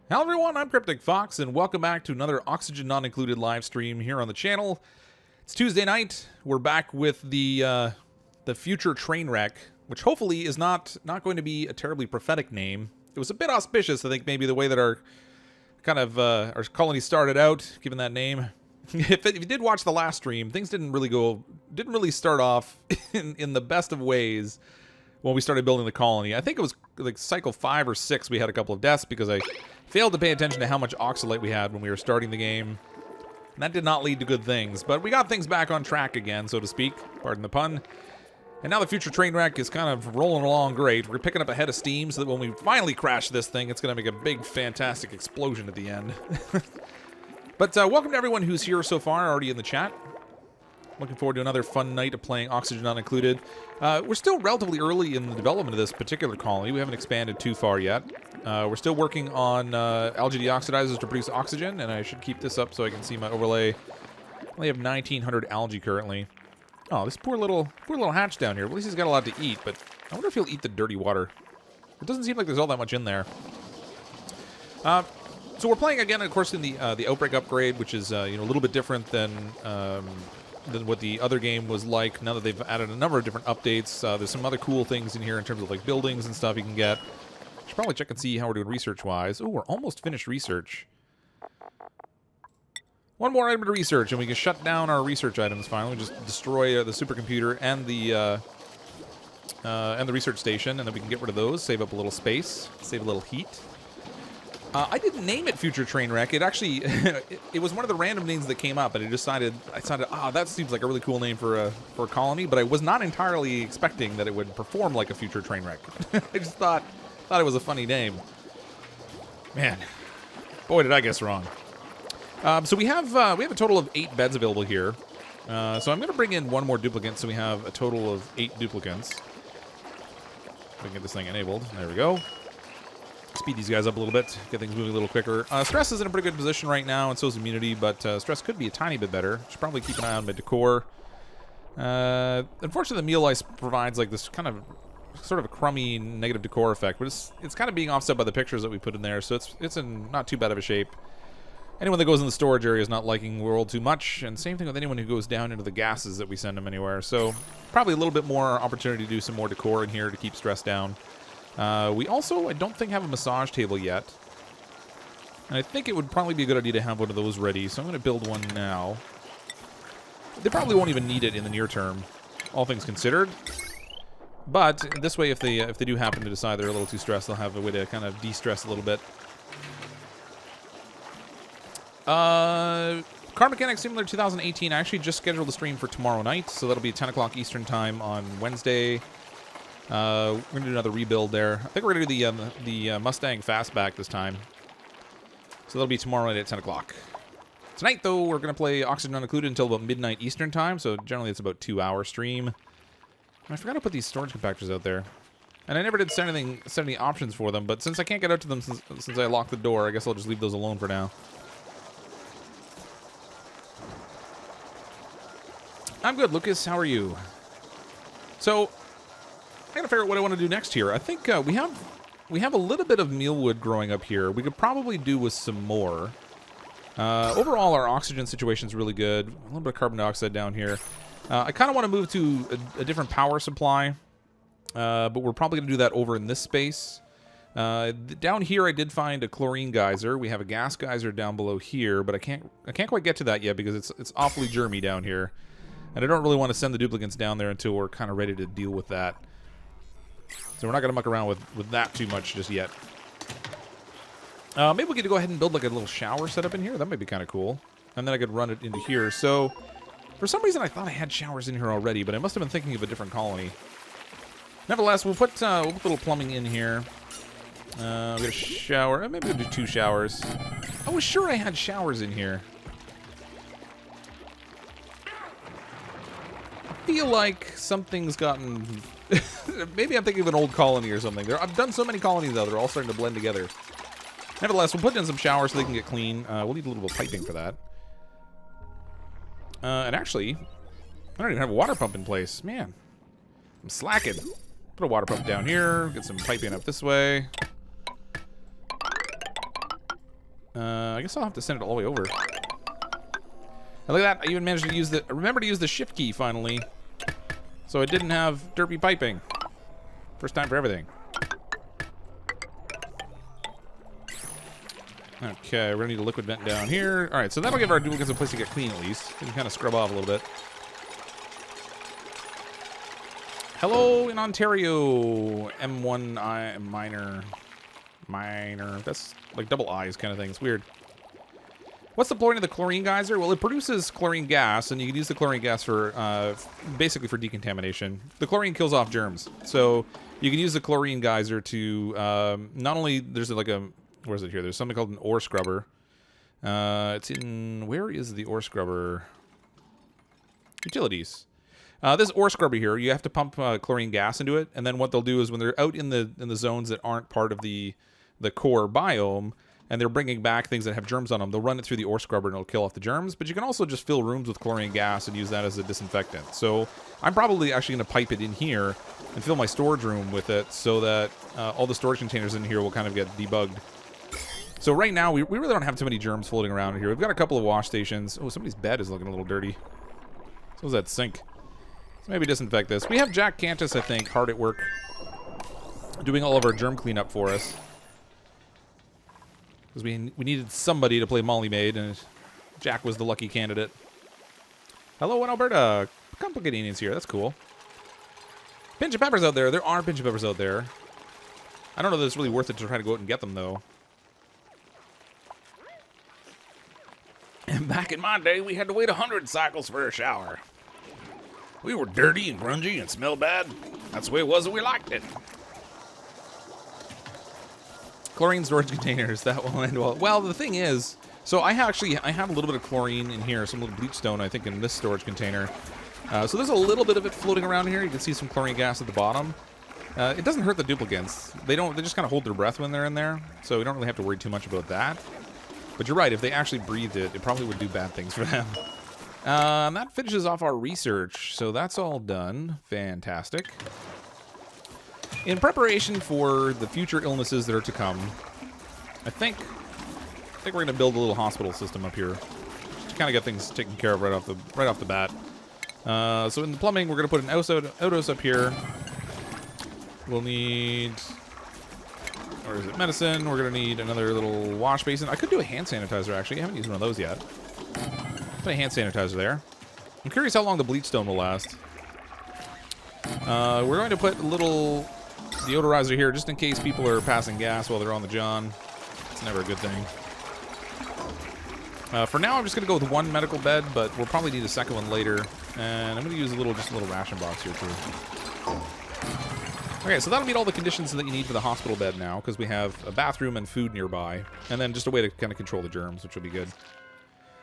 Hello everyone, I'm CrypticFox, and welcome back to another Oxygen Not Included live stream here on the channel. It's Tuesday night. We're back with the Future Trainwreck, which hopefully is not going to be a terribly prophetic name. It was a bit auspicious, I think, maybe the way that our our colony started out, given that name. If you did watch the last stream, things didn't really start off in the best of ways when we started building the colony. I think it was like cycle 5 or 6 we had a couple of deaths because I failed to pay attention to how much oxalate we had when we were starting the game. And that did not lead to good things, but we got things back on track again, so to speak. Pardon the pun. And now the Future Trainwreck is kind of rolling along great. We're picking up a head of steam so that when we finally crash this thing, it's going to make a big, fantastic explosion at the end. But welcome to everyone who's here so far, already in the chat. Looking forward to another fun night of playing Oxygen Not Included. We're still relatively early in the development of this particular colony. We haven't expanded too far yet. We're still working on algae deoxidizers to produce oxygen, and I should keep this up so I can see my overlay. I only have 1,900 algae currently. Oh, this poor little hatch down here. At least he's got a lot to eat, but I wonder if he'll eat the dirty water. It doesn't seem like there's all that much in there. So we're playing again, of course, in the Outbreak upgrade, which is a little bit different than what the other game was like. Now that they've added a number of different updates, there's some other cool things in here in terms of like buildings and stuff you can get. Should probably check and see how we're doing research-wise. Oh, we're almost finished research. One more item to research, and we can shut down our research items finally. Just destroy the supercomputer and the research station, and then we can get rid of those, save up a little space, save a little heat. I didn't name it Future Trainwreck. It actually, it was one of the random names that came up, and I decided, that seems like a really cool name for a colony, but I was not entirely expecting that it would perform like a Future Trainwreck. I just thought it was a funny name. Man, boy, did I guess wrong. So we have a total of 8 beds available here. So I'm going to bring in one more duplicant, so we have a total of 8 duplicants. If we can get this thing enabled. There we go. Speed these guys up a little bit, get things moving a little quicker. Stress is in a pretty good position right now, and so is immunity, but stress could be a tiny bit better. Should probably keep an eye on my decor. Unfortunately, the meal ice provides like this kind of sort of a crummy negative decor effect, but it's kind of being offset by the pictures that we put in there, so it's in not too bad of a shape. Anyone that goes in the storage area is not liking World too much, and same thing with anyone who goes down into the gases that we send them anywhere. So probably a little bit more opportunity to do some more decor in here to keep stress down. We also, I don't think, have a massage table yet. And I think it would probably be a good idea to have one of those ready, so I'm going to build one now. They probably won't even need it in the near term, all things considered. But this way, if they do happen to decide they're a little too stressed, they'll have a way to kind of de-stress a little bit. Car Mechanic Simulator 2018, I actually just scheduled the stream for tomorrow night, so that'll be 10 o'clock Eastern Time on Wednesday. We're going to do another rebuild there. I think we're going to do the Mustang Fastback this time. So that'll be tomorrow night at 10 o'clock. Tonight, though, we're going to play Oxygen Not Included until about midnight Eastern Time, so generally it's about a 2-hour stream. And I forgot to put these storage compactors out there. And I never did set any options for them, but since I can't get out to them since I locked the door, I guess I'll just leave those alone for now. I'm good, Lucas. How are you? So I gotta figure out what I want to do next here. I think we have a little bit of mealwood growing up here. We could probably do with some more. Overall, our oxygen situation is really good. A little bit of carbon dioxide down here. I kind of want to move to a different power supply, but we're probably going to do that over in this space. Down here, I did find a chlorine geyser. We have a gas geyser down below here, but I can't quite get to that yet because it's awfully germy down here, and I don't really want to send the duplicants down there until we're kind of ready to deal with that. So we're not going to muck around with that too much just yet. Maybe we could go ahead and build like a little shower setup in here. That might be kind of cool. And then I could run it into here. So for some reason I thought I had showers in here already, but I must have been thinking of a different colony. Nevertheless, we'll put a little plumbing in here. We got a shower. Maybe we'll do 2 showers. I was sure I had showers in here. I feel like something's gotten... Maybe I'm thinking of an old colony or something. I've done so many colonies now, they're all starting to blend together. Nevertheless, we'll put in some showers so they can get clean. We'll need a little bit of piping for that. And actually, I don't even have a water pump in place. Man, I'm slacking. Put a water pump down here, get some piping up this way. I guess I'll have to send it all the way over. And look at that. I even managed to use remember to use the shift key finally. So I didn't have derpy piping. First time for everything. Okay, we're gonna need a liquid vent down here. All right, so that'll give our duplicates a place to get clean at least. We can kind of scrub off a little bit. Hello in Ontario, M1I minor. That's like double I's kind of thing. It's weird. What's the point of the chlorine geyser? Well, it produces chlorine gas, and you can use the chlorine gas for basically for decontamination. The chlorine kills off germs, so you can use the chlorine geyser to not only there's like a where is it here? There's something called an ore scrubber. It's in where is the ore scrubber? Utilities. This ore scrubber here, you have to pump chlorine gas into it, and then what they'll do is when they're out in the zones that aren't part of the core biome, and they're bringing back things that have germs on them, they'll run it through the ore scrubber and it'll kill off the germs. But you can also just fill rooms with chlorine gas and use that as a disinfectant. So I'm probably actually going to pipe it in here and fill my storage room with it so that all the storage containers in here will kind of get debugged. So right now, we really don't have too many germs floating around in here. We've got a couple of wash stations. Oh, somebody's bed is looking a little dirty. So is that sink. So maybe disinfect this. We have Jack Cantus, I think, hard at work, doing all of our germ cleanup for us. Because we needed somebody to play Molly Maid, and Jack was the lucky candidate. Hello in Alberta. Complicated Indians here. That's cool. Pinch of peppers out there. There are pinch of peppers out there. I don't know that it's really worth it to try to go out and get them, though. And back in my day, we had to wait 100 cycles for a shower. We were dirty and grungy and smelled bad. That's the way it was, and we liked it. Chlorine storage containers, that will end well. Well, the thing is, so I have a little bit of chlorine in here, some little bleach stone, I think, in this storage container. So there's a little bit of it floating around here. You can see some chlorine gas at the bottom. It doesn't hurt the duplicates. They just kind of hold their breath when they're in there, so we don't really have to worry too much about that. But you're right, if they actually breathed it, it probably would do bad things for them. That finishes off our research, so that's all done. Fantastic. In preparation for the future illnesses that are to come, I think we're going to build a little hospital system up here to kind of get things taken care of right off the bat. So in the plumbing, we're going to put an outhouse up here. We'll need... Or is it medicine? We're going to need another little wash basin. I could do a hand sanitizer, actually. I haven't used one of those yet. Put a hand sanitizer there. I'm curious how long the bleach stone will last. We're going to put a little deodorizer here just in case people are passing gas while they're on the john. It's never a good thing. For now, I'm just going to go with one medical bed, but we'll probably need a second one later. And I'm going to use just a little ration box here, too. Okay, so that'll meet all the conditions that you need for the hospital bed now, because we have a bathroom and food nearby, and then just a way to kind of control the germs, which will be good.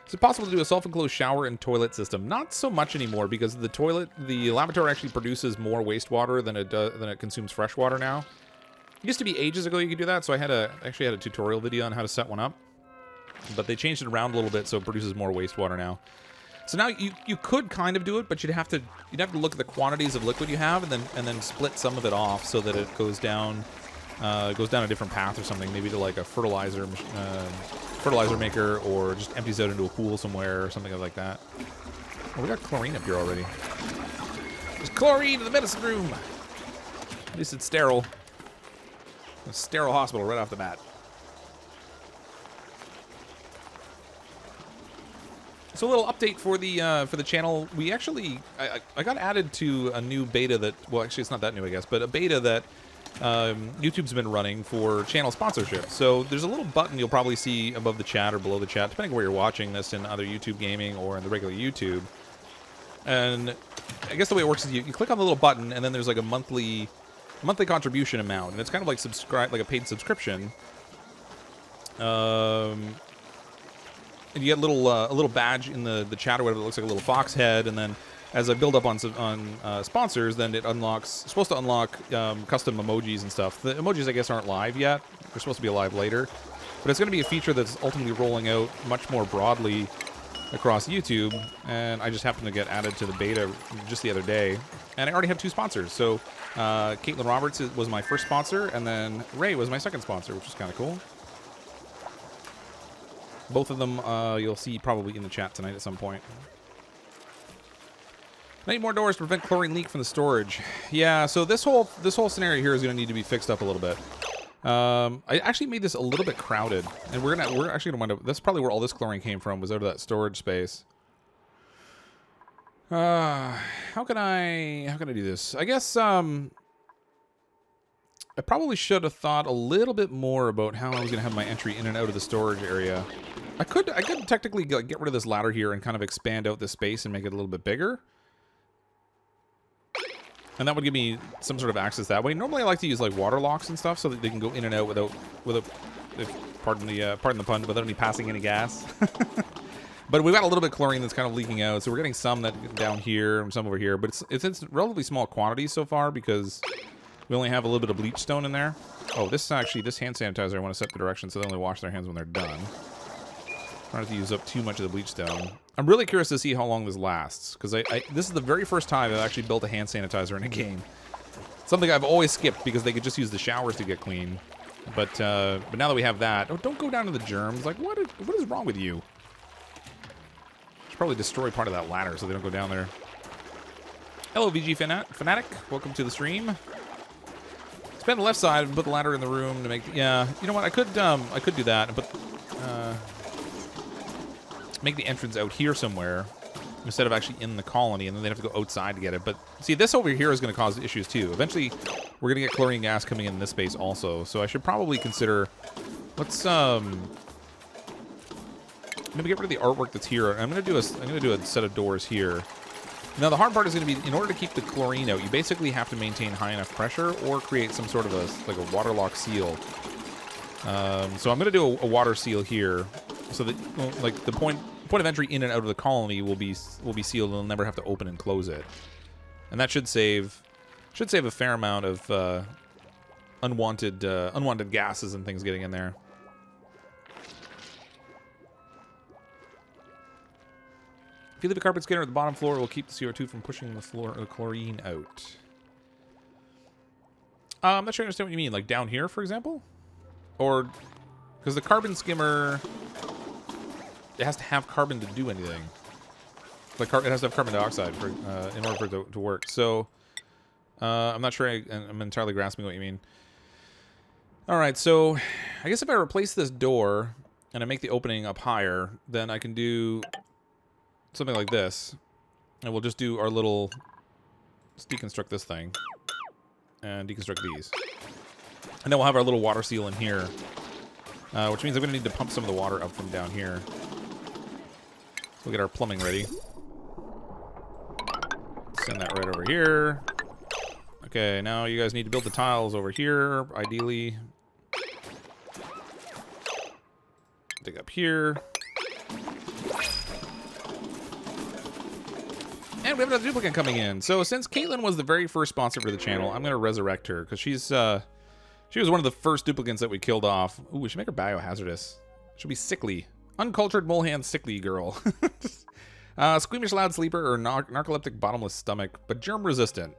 Is it possible to do a self-enclosed shower and toilet system? Not so much anymore, because the lavatory actually produces more wastewater than it consumes fresh water now. It used to be ages ago you could do that, so I actually had a tutorial video on how to set one up, but they changed it around a little bit, so it produces more wastewater now. So now you could kind of do it, but you'd have to look at the quantities of liquid you have, and then split some of it off so that it goes down a different path or something, maybe to like a fertilizer maker, or just empties out into a pool somewhere or something like that. Oh, we got chlorine up here already. There's chlorine in the medicine room. At least it's sterile. A sterile hospital right off the bat. So a little update for the channel. We actually I got added to a new beta that, well, actually it's not that new, I guess, but a beta that YouTube's been running for channel sponsorship. So there's a little button you'll probably see above the chat or below the chat, depending on where you're watching this, in either YouTube Gaming or in the regular YouTube. And I guess the way it works is you click on the little button, and then there's like a monthly contribution amount, and it's kind of like a paid subscription. And you get a little badge in the chat or whatever that looks like a little fox head, and then as I build up on sponsors, then it's supposed to unlock custom emojis and stuff. The emojis, I guess, aren't live yet. They're supposed to be live later. But it's going to be a feature that's ultimately rolling out much more broadly across YouTube, and I just happened to get added to the beta just the other day. And I already have 2 sponsors. So Caitlin Roberts was my first sponsor, and then Ray was my second sponsor, which is kind of cool. Both of them you'll see probably in the chat tonight at some point. I need more doors to prevent chlorine leak from the storage. Yeah, so this whole scenario here is going to need to be fixed up a little bit. I actually made this a little bit crowded, and we're actually gonna wind up. That's probably where all this chlorine came from, was out of that storage space. How can I do this? I guess I probably should have thought a little bit more about how I was gonna have my entry in and out of the storage area. I could technically get rid of this ladder here and kind of expand out this space and make it a little bit bigger. And that would give me some sort of access that way. Normally I like to use like water locks and stuff so that they can go in and out without pardon the pun, without me passing any gas. But we've got a little bit of chlorine that's kind of leaking out, so we're getting some that down here and some over here. But it's relatively small quantities so far because we only have a little bit of bleach stone in there. Oh, this hand sanitizer, I want to set the direction so they only wash their hands when they're done. I don't have to use up too much of the bleach stone. I'm really curious to see how long this lasts, because this is the very first time I've actually built a hand sanitizer in a game. Something I've always skipped because they could just use the showers to get clean. But now that we have that, oh, don't go down to the germs. Like, what is wrong with you? Should probably destroy part of that ladder so they don't go down there. Hello, VG Fanatic. Welcome to the stream. Expand the left side and put the ladder in the room to make. Yeah, you know what? I could do that and put. Make the entrance out here somewhere instead of actually in the colony, and then they'd have to go outside to get it. But see, this over here is going to cause issues too. Eventually, we're going to get chlorine gas coming in this space also. So I should probably consider, let's maybe get rid of the artwork that's here. I'm going to do a set of doors here. Now the hard part is going to be, in order to keep the chlorine out, you basically have to maintain high enough pressure or create some sort of a waterlock seal. So I'm going to do a water seal here, so that like the point of entry in and out of the colony will be sealed, and they'll never have to open and close it. And that should save a fair amount of unwanted gases and things getting in there. If you leave a carpet scanner at the bottom floor, it will keep the CO2 from pushing the chlorine out. I'm not sure I understand what you mean. Like down here, for example? Or because the carbon skimmer, it has to have carbon to do anything. Like it has to have carbon dioxide for in order for it to work. So I'm not sure I'm entirely grasping what you mean. All right, so I guess if I replace this door and I make the opening up higher, then I can do something like this, and we'll just do our little. Let's deconstruct this thing and deconstruct these, and then we'll have our little water seal in here, which means I'm going to need to pump some of the water up from down here. We'll get our plumbing ready. Send that right over here. Okay, now you guys need to build the tiles over here, ideally. Dig up here. And we have another duplicate coming in. So since Caitlin was the very first sponsor for the channel, I'm going to resurrect her, because she was one of the first duplicates that we killed off. Ooh, we should make her biohazardous. She'll be sickly. Uncultured molehand sickly girl. Squeamish loud sleeper or narcoleptic bottomless stomach, but germ resistant.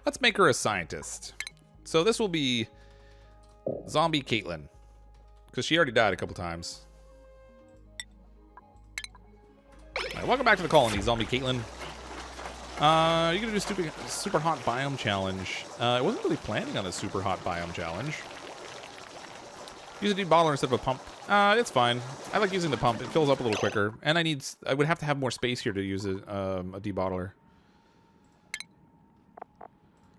Let's make her a scientist. So this will be zombie Caitlin, because she already died a couple times. Alright, welcome back to the colony, zombie Caitlin. You're gonna do super hot biome challenge. I wasn't really planning on a super hot biome challenge. Use a debottler instead of a pump. It's fine. I like using the pump. It fills up a little quicker, and I would have to have more space here to use a debottler.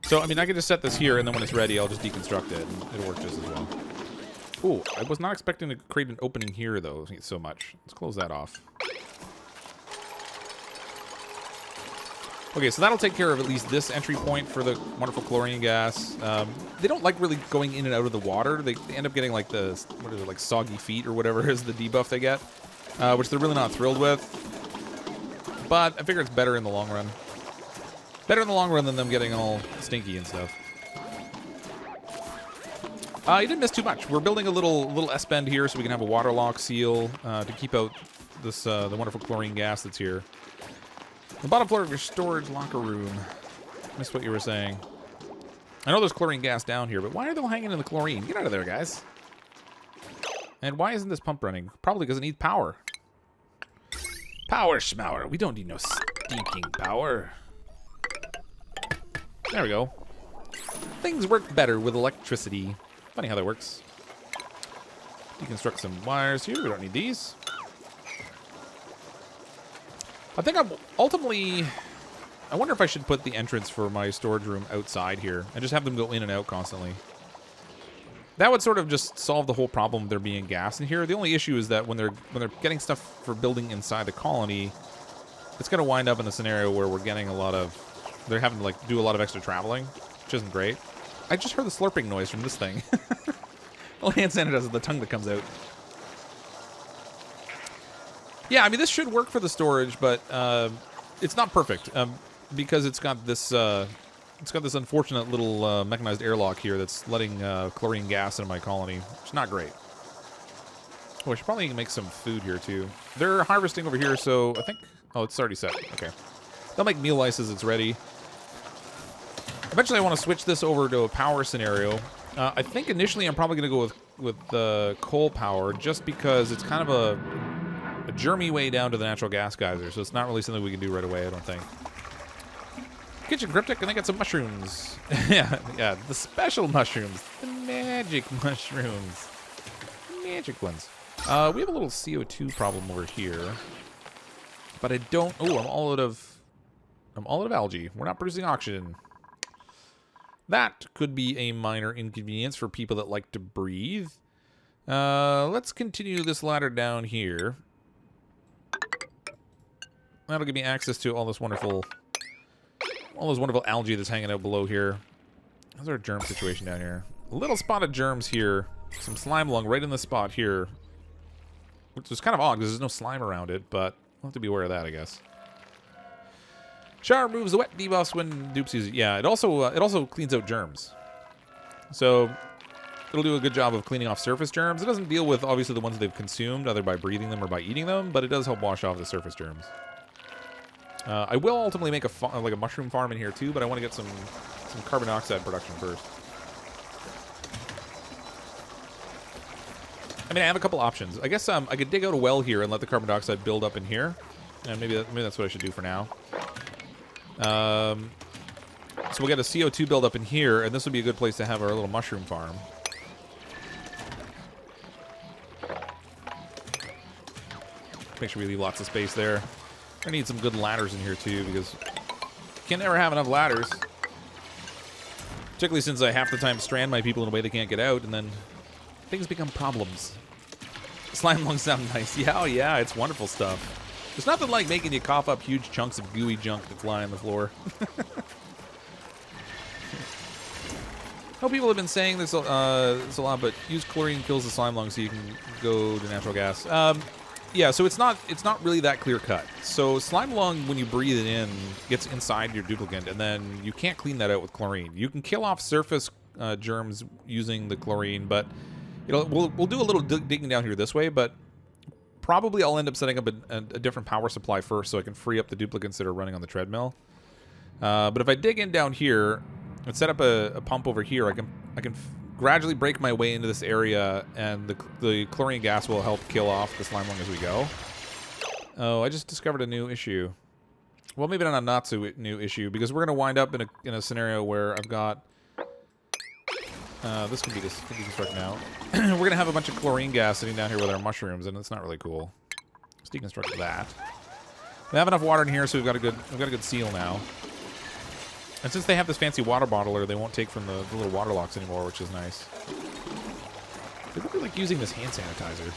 So I mean, I could just set this here, and then when it's ready, I'll just deconstruct it, and it'll work just as well. Ooh, I was not expecting to create an opening here though so much. Let's close that off. Okay, so that'll take care of at least this entry point for the wonderful chlorine gas. They don't like really going in and out of the water. They end up getting like like soggy feet or whatever is the debuff they get, which they're really not thrilled with. But I figure it's better in the long run. Better in the long run than them getting all stinky and stuff. You didn't miss too much. We're building a little S-bend here so we can have a water lock seal to keep out this the wonderful chlorine gas that's here. The bottom floor of your storage locker room. Missed what you were saying. I know there's chlorine gas down here, but why are they all hanging in the chlorine? Get out of there, guys. And why isn't this pump running? Probably because it needs power. Power schmower. We don't need no stinking power. There we go. Things work better with electricity. Funny how that works. Deconstruct some wires here. We don't need these. I think I'm ultimately... I wonder if I should put the entrance for my storage room outside here and just have them go in and out constantly. That would sort of just solve the whole problem of there being gas in here. The only issue is that when they're getting stuff for building inside the colony, it's going to wind up in a scenario where we're getting a lot of... They're having to like do a lot of extra traveling, which isn't great. I just heard the slurping noise from this thing. Well, hand sanitizer, the tongue that comes out. Yeah, I mean, this should work for the storage, but it's not perfect. Because it's got this unfortunate little mechanized airlock here that's letting chlorine gas into my colony. It's not great. Oh, I should probably make some food here too. They're harvesting over here, so I think... Oh, it's already set. Okay. They'll make meal ice as it's ready. Eventually, I want to switch this over to a power scenario. I think initially I'm probably going to go with coal power, just because it's kind of a germy way down to the natural gas geyser, so it's not really something we can do right away, I don't think. Kitchen Cryptic, and I got some mushrooms. yeah, the special mushrooms. The magic mushrooms. Magic ones. We have a little CO2 problem over here. But I don't... Oh, I'm all out of algae. We're not producing oxygen. That could be a minor inconvenience for people that like to breathe. Let's continue this ladder down here. That'll give me access to all those wonderful algae that's hanging out below here. How's our germ situation down here? A little spot of germs here. Some slime lung right in the spot here. Which is kind of odd because there's no slime around it, but we'll have to be aware of that, I guess. Shower removes the wet debuffs when dupes use it. Yeah, it also cleans out germs. So it'll do a good job of cleaning off surface germs. It doesn't deal with, obviously, the ones they've consumed, either by breathing them or by eating them, but it does help wash off the surface germs. I will ultimately make a mushroom farm in here too, but I want to get some carbon dioxide production first. I mean, I have a couple options. I guess I could dig out a well here and let the carbon dioxide build up in here, and maybe that's what I should do for now. So we'll get a CO2 build up in here, and this would be a good place to have our little mushroom farm. Make sure we leave lots of space there. I need some good ladders in here too, because you can never have enough ladders. Particularly since I half the time strand my people in a way they can't get out, and then things become problems. Slime lungs sound nice. Yeah, oh yeah, it's wonderful stuff. There's nothing like making you cough up huge chunks of gooey junk that fly on the floor. I know people have been saying this a lot, but use chlorine kills the slime lungs so you can go to natural gas. Yeah, so it's not really that clear cut. So slime lung, when you breathe it in, gets inside your duplicant, and then you can't clean that out with chlorine. You can kill off surface germs using the chlorine, but we'll do a little digging down here this way, but probably I'll end up setting up a different power supply first so I can free up the duplicants that are running on the treadmill. But if I dig in down here and set up a pump over here, I can gradually break my way into this area, and the chlorine gas will help kill off the slime lung as we go. Oh, I just discovered a new issue. Well, maybe not so new issue, because we're going to wind up in a scenario where I've got... this can be deconstructed now. We're going to have a bunch of chlorine gas sitting down here with our mushrooms, and it's not really cool. Let's deconstruct that. We have enough water in here, so we've got a good seal now. And since they have this fancy water bottler, they won't take from the little water locks anymore, which is nice. They really like using this hand sanitizer.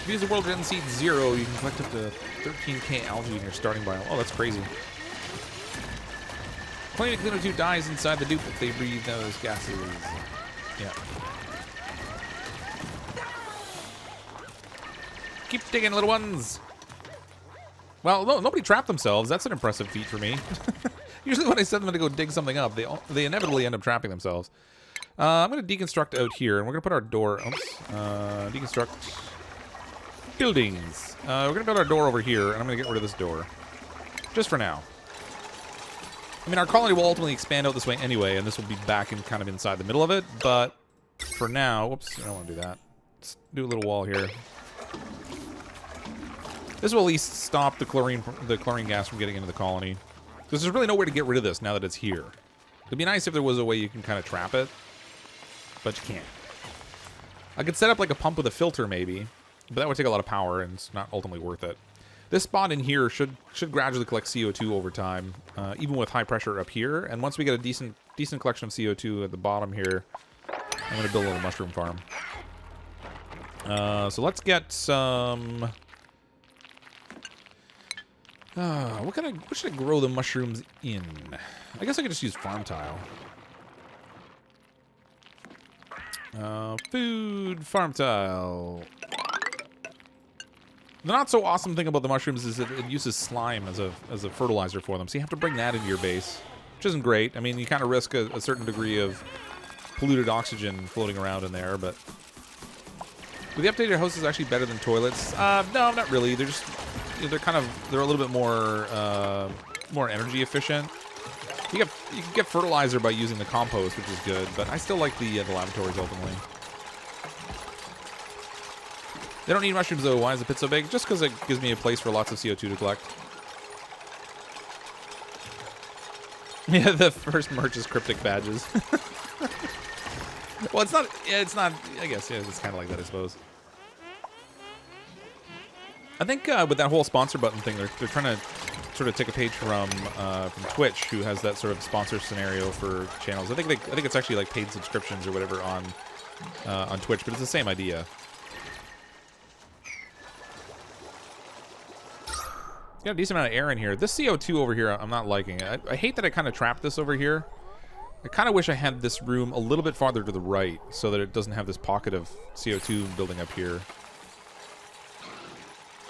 If you use the World Gen Seed 0, you can collect up to 13k algae in your starting biome. Oh, that's crazy. Planet Cleaner 2 dies inside the dupe if they breathe those gases. Yeah. Keep digging, little ones. Well, no, nobody trapped themselves. That's an impressive feat for me. Usually when I send them to go dig something up, they inevitably end up trapping themselves. I'm going to deconstruct out here, and we're going to put our door... Oops. Deconstruct buildings. We're going to build our door over here, and I'm going to get rid of this door. Just for now. I mean, our colony will ultimately expand out this way anyway, and this will be back in kind of inside the middle of it, but for now... Whoops, I don't want to do that. Let's do a little wall here. This will at least stop the chlorine gas from getting into the colony. Because there's really no way to get rid of this now that it's here. It'd be nice if there was a way you can kind of trap it, but you can't. I could set up like a pump with a filter maybe, but that would take a lot of power and it's not ultimately worth it. This spot in here should gradually collect CO2 over time, even with high pressure up here. And once we get a decent collection of CO2 at the bottom here, I'm going to build a little mushroom farm. So let's get some... what should I grow the mushrooms in? I guess I could just use farm tile. Food, farm tile. The not so awesome thing about the mushrooms is that it uses slime as a fertilizer for them. So you have to bring that into your base, which isn't great. I mean, you kind of risk a certain degree of polluted oxygen floating around in there, but... Were the updated houses actually better than toilets? No, not really. They're just... They're a little bit more energy efficient. You can get fertilizer by using the compost, which is good, but I still like the lavatories ultimately. They don't need mushrooms though. Why is the pit so big? Just because it gives me a place for lots of CO2 to collect. Yeah, the first merch is cryptic badges. Well, it's not. Yeah, it's not. I guess yeah, it's kind of like that, I suppose. I think with that whole sponsor button thing, they're trying to sort of take a page from Twitch, who has that sort of sponsor scenario for channels. I think it's actually like paid subscriptions or whatever on Twitch, but it's the same idea. Got a decent amount of air in here. This CO2 over here, I'm not liking it. I hate that I kind of trapped this over here. I kind of wish I had this room a little bit farther to the right so that it doesn't have this pocket of CO2 building up here.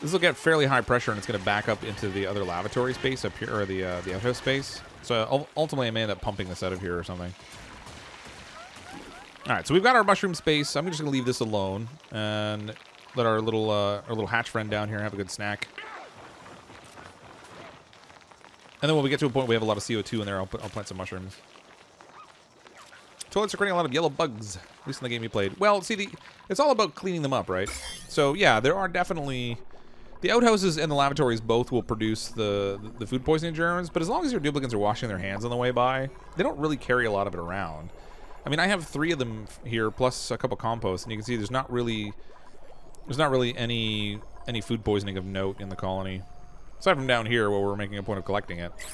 This will get fairly high pressure, and it's going to back up into the other lavatory space up here, or the outhouse space. So ultimately, I may end up pumping this out of here or something. All right, so we've got our mushroom space. I'm just going to leave this alone and let our little hatch friend down here have a good snack. And then when we get to a point where we have a lot of CO2 in there, I'll plant some mushrooms. Toilets are creating a lot of yellow bugs, at least in the game you played. Well, see, it's all about cleaning them up, right? So yeah, there are definitely... The outhouses and the lavatories both will produce the food poisoning germs, but as long as your duplicants are washing their hands on the way by, they don't really carry a lot of it around. I mean, I have 3 of them here, plus a couple composts, and you can see there's not really any food poisoning of note in the colony. Aside from down here, where we're making a point of collecting it. Can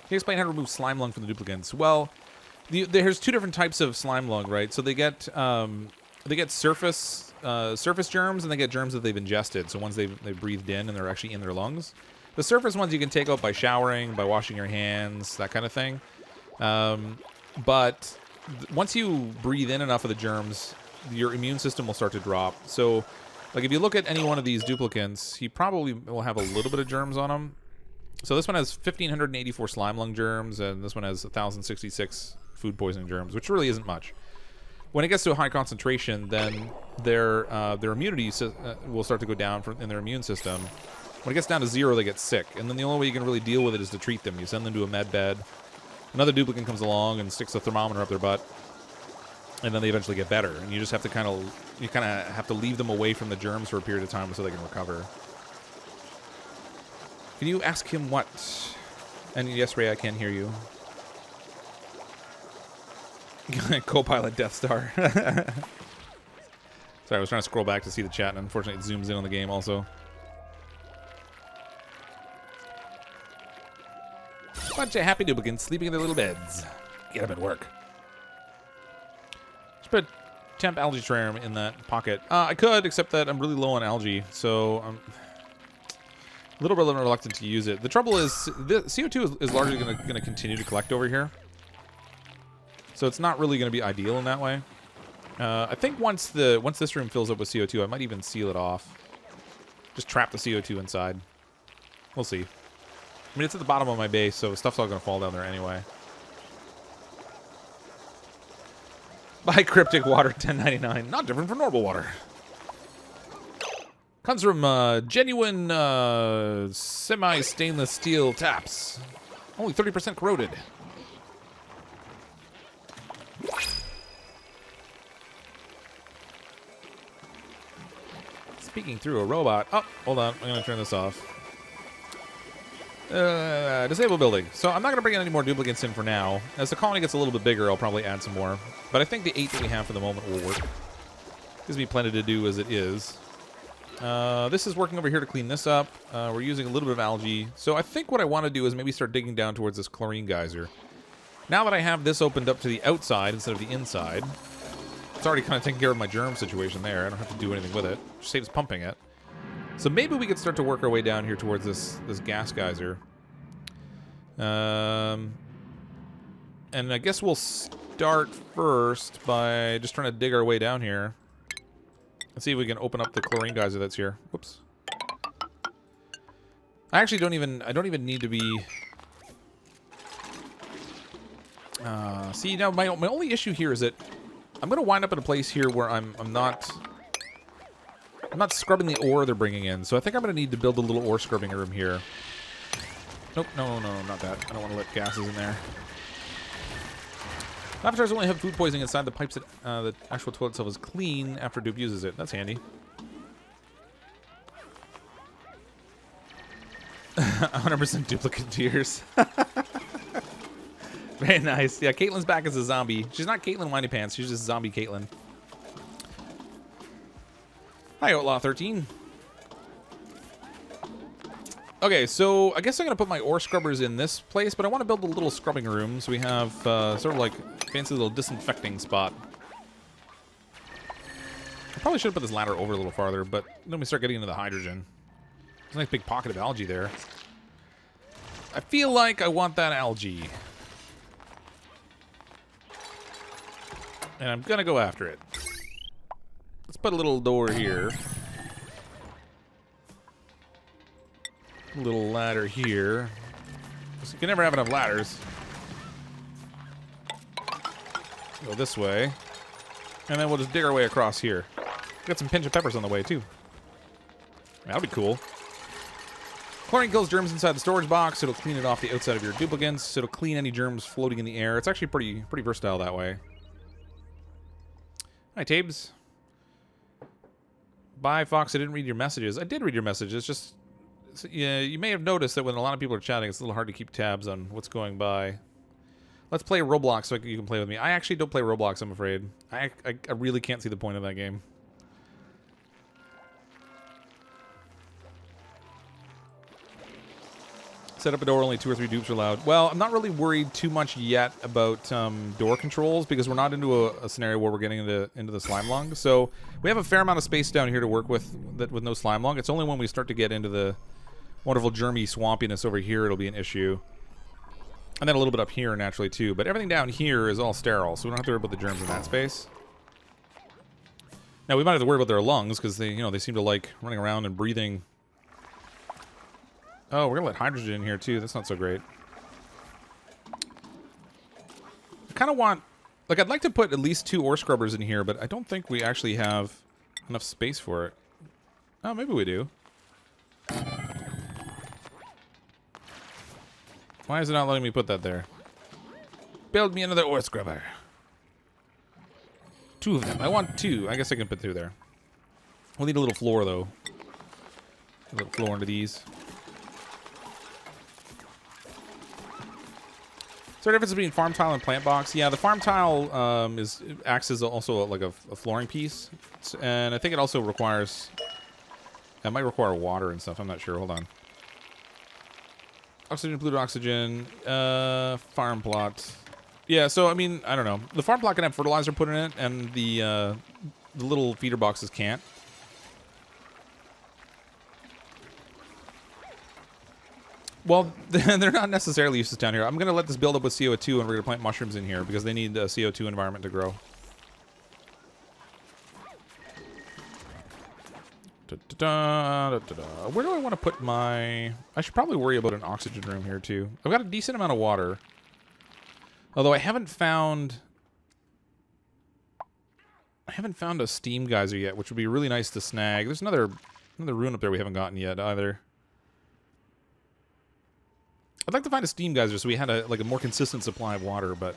you explain how to remove slime lung from the duplicants? Well, there's 2 different types of slime lung, right? So they get surface germs, and they get germs that they've ingested. So ones they've breathed in and they're actually in their lungs. The surface ones you can take out by showering, by washing your hands, that kind of thing. But once you breathe in enough of the germs, your immune system will start to drop. So, like if you look at any one of these duplicants, he probably will have a little bit of germs on him. So this one has 1,584 slime lung germs, and this one has 1,066 food poisoning germs, which really isn't much. When it gets to a high concentration, then their immunity will start to go down in their immune system. When it gets down to 0, they get sick, and then the only way you can really deal with it is to treat them. You send them to a med bed. Another duplicant comes along and sticks a thermometer up their butt, and then they eventually get better. And you just have to kind of have to leave them away from the germs for a period of time so they can recover. Can you ask him what? And yes, Ray, I can hear you. Co-pilot Death Star. Sorry, I was trying to scroll back to see the chat, and unfortunately it zooms in on the game also. Bunch of happy duplicants sleeping in their little beds. Get up and work. Just put temp algae terrarium in that pocket. I could, except that I'm really low on algae, so I'm a little bit reluctant to use it. The trouble is, the CO2 is largely going to continue to collect over here. So it's not really going to be ideal in that way. I think once this room fills up with CO2, I might even seal it off. Just trap the CO2 inside. We'll see. I mean, it's at the bottom of my base, so stuff's all going to fall down there anyway. Buy Cryptic Water, $10.99. Not different from normal water. Comes from genuine semi-stainless steel taps. Only 30% corroded. Speaking through a robot. Oh, hold on. I'm going to turn this off. Disable building. So I'm not going to bring in any more duplicates in for now. As the colony gets a little bit bigger, I'll probably add some more. But I think the 8 that we have for the moment will work. Gives me plenty to do as it is. This is working over here to clean this up. We're using a little bit of algae. So I think what I want to do is maybe start digging down towards this chlorine geyser. Now that I have this opened up to the outside instead of the inside, it's already kind of taking care of my germ situation there. I don't have to do anything with it. Just saves pumping it. So maybe we could start to work our way down here towards this gas geyser. And I guess we'll start first by just trying to dig our way down here. Let's see if we can open up the chlorine geyser that's here. Whoops. I actually don't even need to be... see, now my only issue here is that I'm going to wind up in a place here where I'm not scrubbing the ore they're bringing in. So I think I'm going to need to build a little ore scrubbing room here. Nope, no, not that. I don't want to let gases in there. Lavatories only have food poisoning inside the pipes that the actual toilet itself is clean after Dupe uses it. That's handy. 100% duplicate tears. Very nice. Yeah, Caitlin's back as a zombie. She's not Caitlin Whiny Pants. She's just zombie Caitlin. Hi, Outlaw 13. Okay, so I guess I'm going to put my ore scrubbers in this place, but I want to build a little scrubbing room so we have sort of like a fancy little disinfecting spot. I probably should have put this ladder over a little farther, but then we start getting into the hydrogen. There's a nice big pocket of algae there. I feel like I want that algae. And I'm going to go after it. Let's put a little door here. A little ladder here. So you can never have enough ladders. Go this way. And then we'll just dig our way across here. Got some pinch of peppers on the way, too. That'll be cool. Chlorine kills germs inside the storage box. It'll clean it off the outside of your duplicates. It'll clean any germs floating in the air. It's actually pretty versatile that way. Hi, Tabes. Bye, Fox. I didn't read your messages. I did read your messages. Just... So, yeah, you may have noticed that when a lot of people are chatting, it's a little hard to keep tabs on what's going by. Let's play Roblox so you can play with me. I actually don't play Roblox, I'm afraid. I really can't see the point of that game. Set up a door, only 2 or 3 dupes are allowed. Well, I'm not really worried too much yet about door controls because we're not into a scenario where we're getting into the slime lung. So we have a fair amount of space down here to work with with no slime lung. It's only when we start to get into the wonderful germy swampiness over here it'll be an issue. And then a little bit up here naturally too. But everything down here is all sterile, so we don't have to worry about the germs in that space. Now we might have to worry about their lungs because they seem to like running around and breathing. Oh, we're gonna let hydrogen in here too. That's not so great. I kind of want, like, I'd like to put at least 2 ore scrubbers in here, but I don't think we actually have enough space for it. Oh, maybe we do. Why is it not letting me put that there? Build me another ore scrubber. 2 of them. I want 2. I guess I can put 2 there. We'll need a little floor though. A little floor into these. Is there a difference between farm tile and plant box? Yeah, the farm tile acts as also like a flooring piece, and I think it also requires. It might require water and stuff. I'm not sure. Hold on. Oxygen, included oxygen, farm plot. Yeah, so I mean, I don't know. The farm plot can have fertilizer put in it, and the little feeder boxes can't. Well, they're not necessarily useless down here. I'm going to let this build up with CO2, and we're going to plant mushrooms in here because they need a CO2 environment to grow. Where do I want to put my... I should probably worry about an oxygen room here, too. I've got a decent amount of water. Although I haven't found a steam geyser yet, which would be really nice to snag. There's another rune up there we haven't gotten yet, either. I'd like to find a steam geyser so we had a more consistent supply of water, but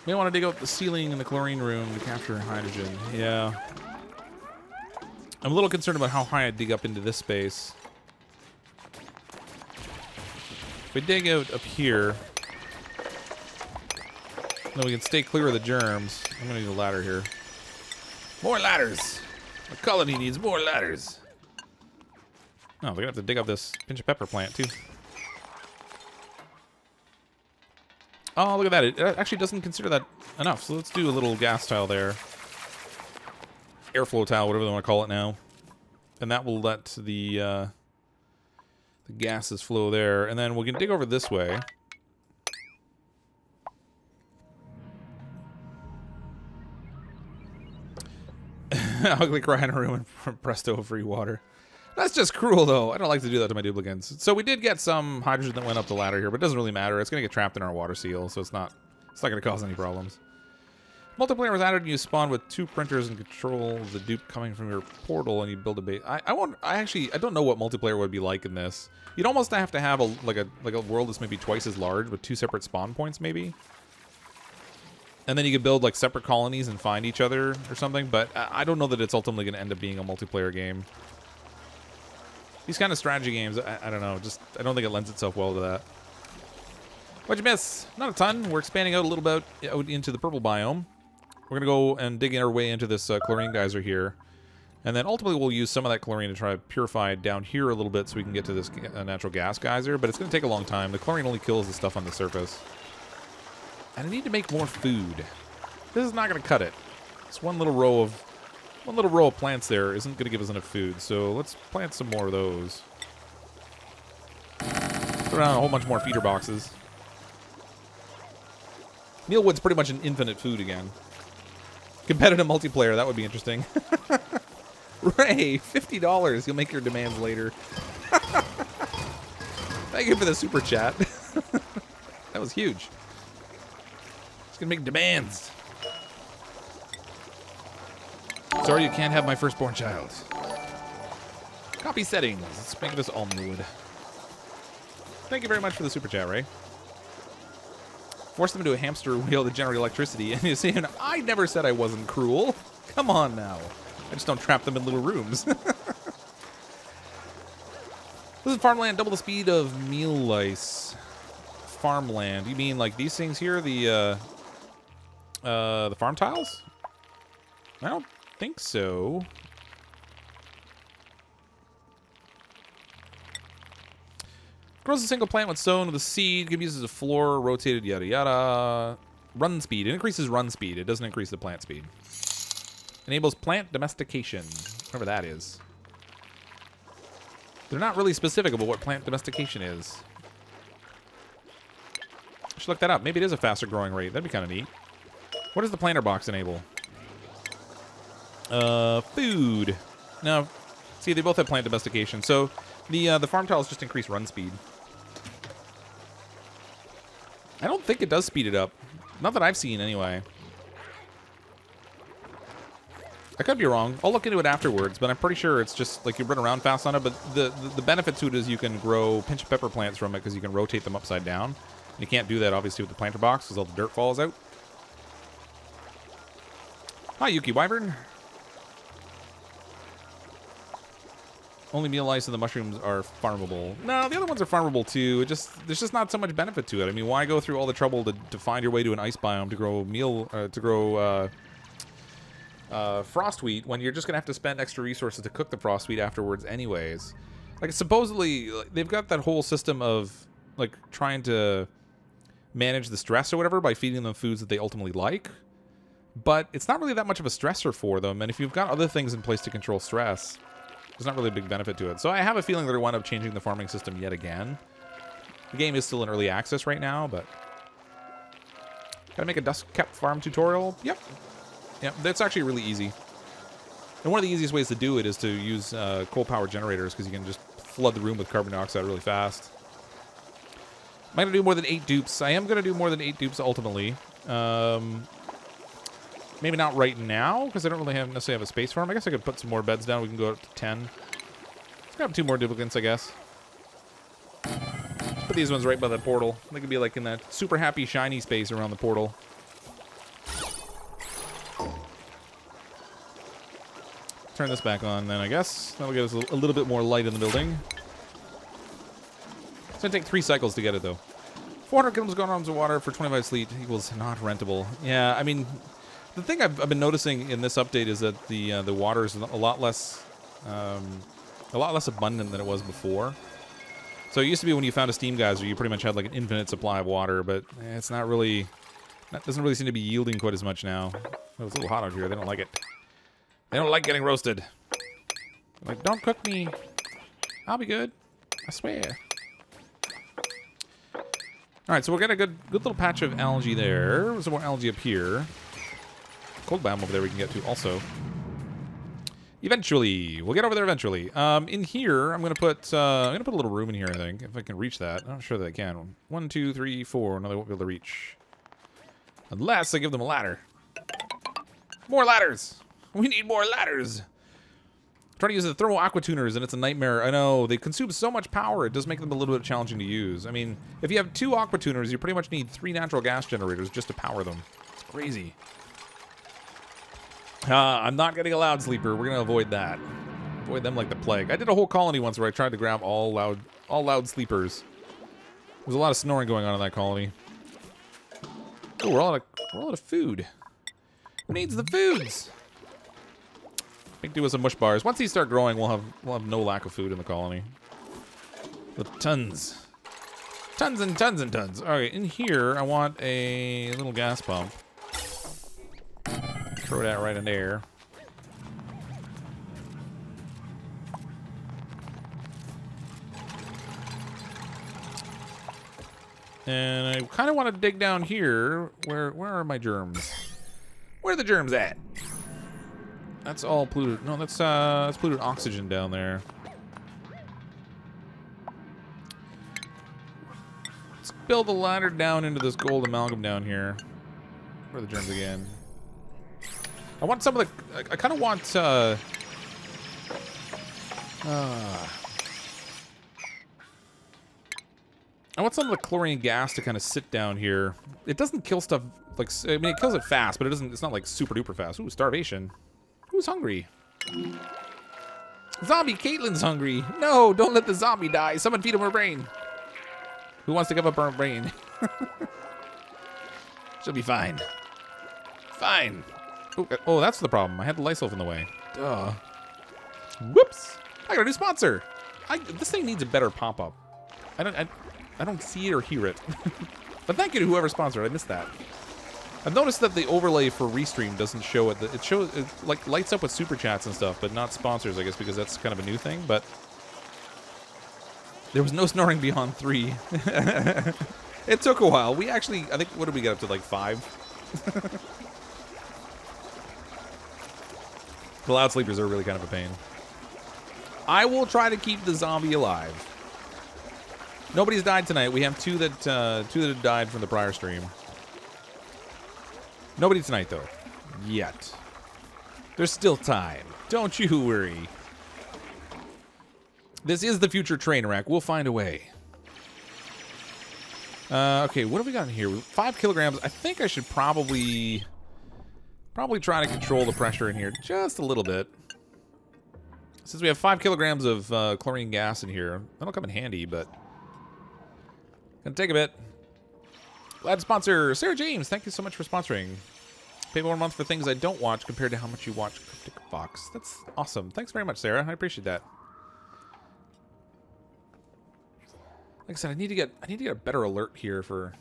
may want to dig out the ceiling in the chlorine room to capture hydrogen. Yeah. I'm a little concerned about how high I dig up into this space. If we dig out up here, then we can stay clear of the germs. I'm gonna need a ladder here. More ladders! The colony needs more ladders. Oh, they're gonna have to dig up this pinch of pepper plant too. Oh, look at that. It actually doesn't consider that enough. So let's do a little gas tile there. Airflow tile, whatever they want to call it now. And that will let the gases flow there. And then we can dig over this way. Ugly cry in a room and presto, free water. That's just cruel, though. I don't like to do that to my duplicants. So we did get some hydrogen that went up the ladder here, but it doesn't really matter. It's going to get trapped in our water seal, so it's not going to cause any problems. Multiplayer was added and you spawn with 2 printers and control the dupe coming from your portal and you build a base. I don't know what multiplayer would be like in this. You'd almost have to have a world that's maybe twice as large with 2 separate spawn points maybe. And then you could build like separate colonies and find each other or something, but I don't know that it's ultimately going to end up being a multiplayer game. These kind of strategy games, I don't know, I don't think it lends itself well to that. What'd you miss? Not a ton. We're expanding out a little bit out into the purple biome. We're going to go and dig our way into this chlorine geyser here. And then ultimately we'll use some of that chlorine to try to purify it down here a little bit so we can get to this natural gas geyser. But it's going to take a long time. The chlorine only kills the stuff on the surface. And I need to make more food. This is not going to cut it. It's one little row of plants there isn't going to give us enough food. So let's plant some more of those. Throw down a whole bunch more feeder boxes. Mealwood's pretty much an infinite food again. Competitive multiplayer, that would be interesting. Ray, $50. You'll make your demands later. Thank you for the super chat. That was huge. Just gonna make demands. Sorry you can't have my firstborn child. Copy settings. Let's make this all mood. Thank you very much for the super chat, Ray. Force them into a hamster wheel to generate electricity. And you see, I never said I wasn't cruel. Come on now. I just don't trap them in little rooms. This is farmland, double the speed of meal lice. Farmland. You mean like these things here? The farm tiles? I don't think so. Grows a single plant when sown with a seed. Can be used as a floor, rotated, yada yada. Run speed. It increases run speed. It doesn't increase the plant speed. Enables plant domestication. Whatever that is. They're not really specific about what plant domestication is. I should look that up. Maybe it is a faster growing rate. That'd be kind of neat. What does the planter box enable? Food. No. See, they both have plant domestication. So the farm tiles just increase run speed. I don't think it does speed it up. Not that I've seen, anyway. I could be wrong. I'll look into it afterwards, but I'm pretty sure it's just, like, you run around fast on it, but the benefit to it is you can grow pinch of pepper plants from it because you can rotate them upside down. And you can't do that, obviously, with the planter box because all the dirt falls out. Hi, Yuki Wyvern. Only meal lice and the mushrooms are farmable. No, the other ones are farmable too. There's just not so much benefit to it. I mean, why go through all the trouble to find your way to an ice biome to grow frost wheat when you're just gonna have to spend extra resources to cook the frost wheat afterwards, anyways? Like supposedly they've got that whole system of like trying to manage the stress or whatever by feeding them foods that they ultimately like, but it's not really that much of a stressor for them. And if you've got other things in place to control stress, there's not really a big benefit to it. So I have a feeling that they wind up changing the farming system yet again. The game is still in early access right now, but... Gotta make a dust-kept farm tutorial? Yep. Yep, that's actually really easy. And one of the easiest ways to do it is to use coal-powered generators, because you can just flood the room with carbon dioxide really fast. Am I going to do more than 8 dupes? I am going to do more than 8 dupes ultimately. Maybe not right now, because I don't really necessarily have a space for them. I guess I could put some more beds down. We can go up to 10. Grab 2 more duplicants, I guess. Just put these ones right by the portal. They could be like in that super happy shiny space around the portal. Turn this back on then, I guess. That'll get us a little bit more light in the building. It's gonna take 3 cycles to get it, though. 400 kilograms of water for 25 sleet equals not rentable. Yeah, I mean, the thing I've been noticing in this update is that the water is a lot less abundant than it was before. So it used to be when you found a steam geyser, you pretty much had like an infinite supply of water, but it's not really, that doesn't really seem to be yielding quite as much now. Oh, it's a little hot out here. They don't like it. They don't like getting roasted. Like, don't cook me. I'll be good. I swear. All right, so we'll get a good little patch of algae there. Some more algae up here. Cold biome over there we can get to also. Eventually, we'll get over there eventually. In here, I'm gonna put a little room in here. I think if I can reach that. I'm not sure that I can. 1, 2, 3, 4. No, they won't be able to reach unless I give them a ladder. More ladders. We need more ladders. I'm trying to use the thermal aqua tuners, and it's a nightmare. I know they consume so much power. It does make them a little bit challenging to use. I mean, if you have 2 aqua tuners, you pretty much need 3 natural gas generators just to power them. It's crazy. I'm not getting a loud sleeper. We're gonna avoid that. Avoid them like the plague. I did a whole colony once where I tried to grab all loud sleepers. There's a lot of snoring going on in that colony. Oh, we're all out of food. Who needs the foods? Make do with some mush bars. Once these start growing, we'll have no lack of food in the colony. With tons. Tons and tons and tons. Alright, in here I want a little gas pump. Throw that right in there. And I kind of want to dig down here. Where are my germs? Where are the germs at? That's all polluted. No, that's polluted oxygen down there. Let's build a ladder down into this gold amalgam down here. Where are the germs again? I want some of the. I kind of want. I want some of the chlorine gas to kind of sit down here. It doesn't kill stuff like. I mean, it kills it fast, but it doesn't. It's not like super duper fast. Ooh, starvation. Who's hungry? Zombie Caitlin's hungry. No, don't let the zombie die. Someone feed him her brain. Who wants to give up her brain? She'll be fine. Fine. Oh, that's the problem. I had the Lysol in the way. Duh. Whoops. I got a new sponsor. This thing needs a better pop-up. I don't see it or hear it. But thank you to whoever sponsored. I missed that. I've noticed that the overlay for Restream doesn't show it. It shows it like lights up with super chats and stuff, but not sponsors. I guess because that's kind of a new thing. But there was no snoring beyond 3. It took a while. We actually, I think, what did we get up to, like 5? The loud sleepers are really kind of a pain. I will try to keep the zombie alive. Nobody's died tonight. We have 2 that have died from the prior stream. Nobody tonight, though. Yet. There's still time. Don't you worry. This is the future train wreck. We'll find a way. Okay, what have we got in here? 5 kilograms. I think I should probably try to control the pressure in here just a little bit. Since we have 5 kilograms of chlorine gas in here, that'll come in handy, but gonna take a bit. Glad to sponsor Sarah James. Thank you so much for sponsoring. Pay more a month for things I don't watch compared to how much you watch CrypticFox. That's awesome. Thanks very much, Sarah. I appreciate that. Like I said, I need to get a better alert here for.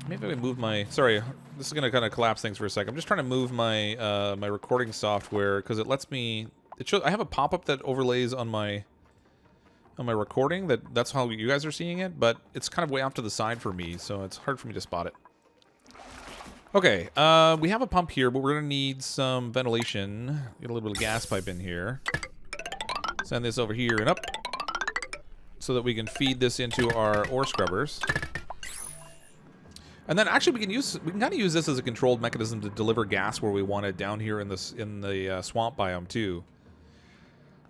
Maybe I can move my. Sorry, this is gonna kind of collapse things for a second. I'm just trying to move my my recording software because it lets me. It shows. I have a pop-up that overlays on my recording. That's how you guys are seeing it, but it's kind of way off to the side for me, so it's hard for me to spot it. Okay, we have a pump here, but we're gonna need some ventilation. Get a little bit of gas pipe in here. Send this over here and up, so that we can feed this into our ore scrubbers. And then actually we can kind of use this as a controlled mechanism to deliver gas where we want it down here in the swamp biome too.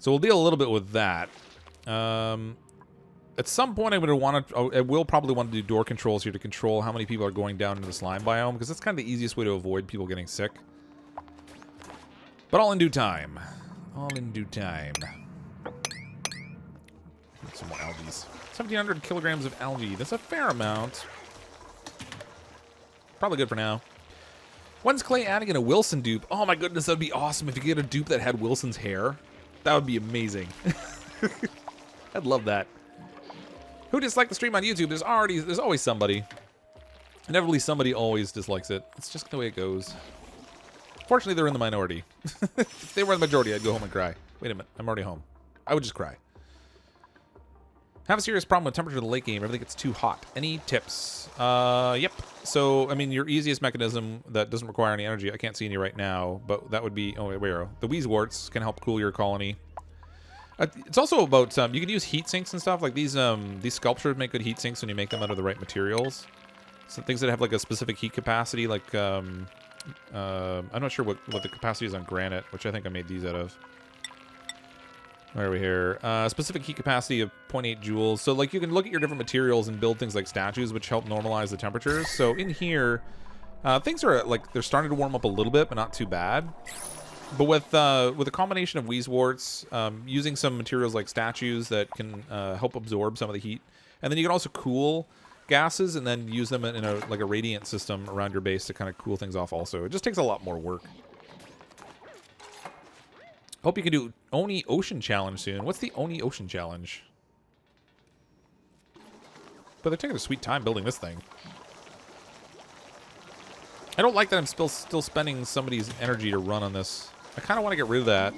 So we'll deal a little bit with that. At some point, I'm going to want to. I will probably want to do door controls here to control how many people are going down into the slime biome, because that's kind of the easiest way to avoid people getting sick. But all in due time. All in due time. Some more algae. 1,700 kilograms of algae. That's a fair amount. Probably good for now. When's Clay adding in a Wilson dupe? Oh my goodness, that would be awesome if you get a dupe that had Wilson's hair. That would be amazing. I'd love that. Who disliked the stream on YouTube? There's always somebody. Inevitably, somebody always dislikes it. It's just the way it goes. Fortunately, they're in the minority. If they were in the majority, I'd go home and cry. Wait a minute, I'm already home. I would just cry. Have a serious problem with temperature of the late game. Everything gets too hot. Any tips? Yep. So, I mean, your easiest mechanism that doesn't require any energy, I can't see any right now, but that would be, oh, wait, where? The Wheezeworts can help cool your colony. It's also about, you can use heat sinks and stuff. Like these sculptures make good heat sinks when you make them out of the right materials. Some things that have like a specific heat capacity, like, I'm not sure what the capacity is on granite, which I think I made these out of. Where are we here? Specific heat capacity of 0.8 joules. So, like, you can look at your different materials and build things like statues, which help normalize the temperatures. So, in here, things are, like, they're starting to warm up a little bit, but not too bad. But with a combination of Wheezeworts, using some materials like statues that can help absorb some of the heat. And then you can also cool gases and then use them in a radiant system around your base to kind of cool things off also. It just takes a lot more work. Hope you can do Oni Ocean Challenge soon. What's the Oni Ocean Challenge? But they're taking a sweet time building this thing. I don't like that I'm still spending somebody's energy to run on this. I kind of want to get rid of that.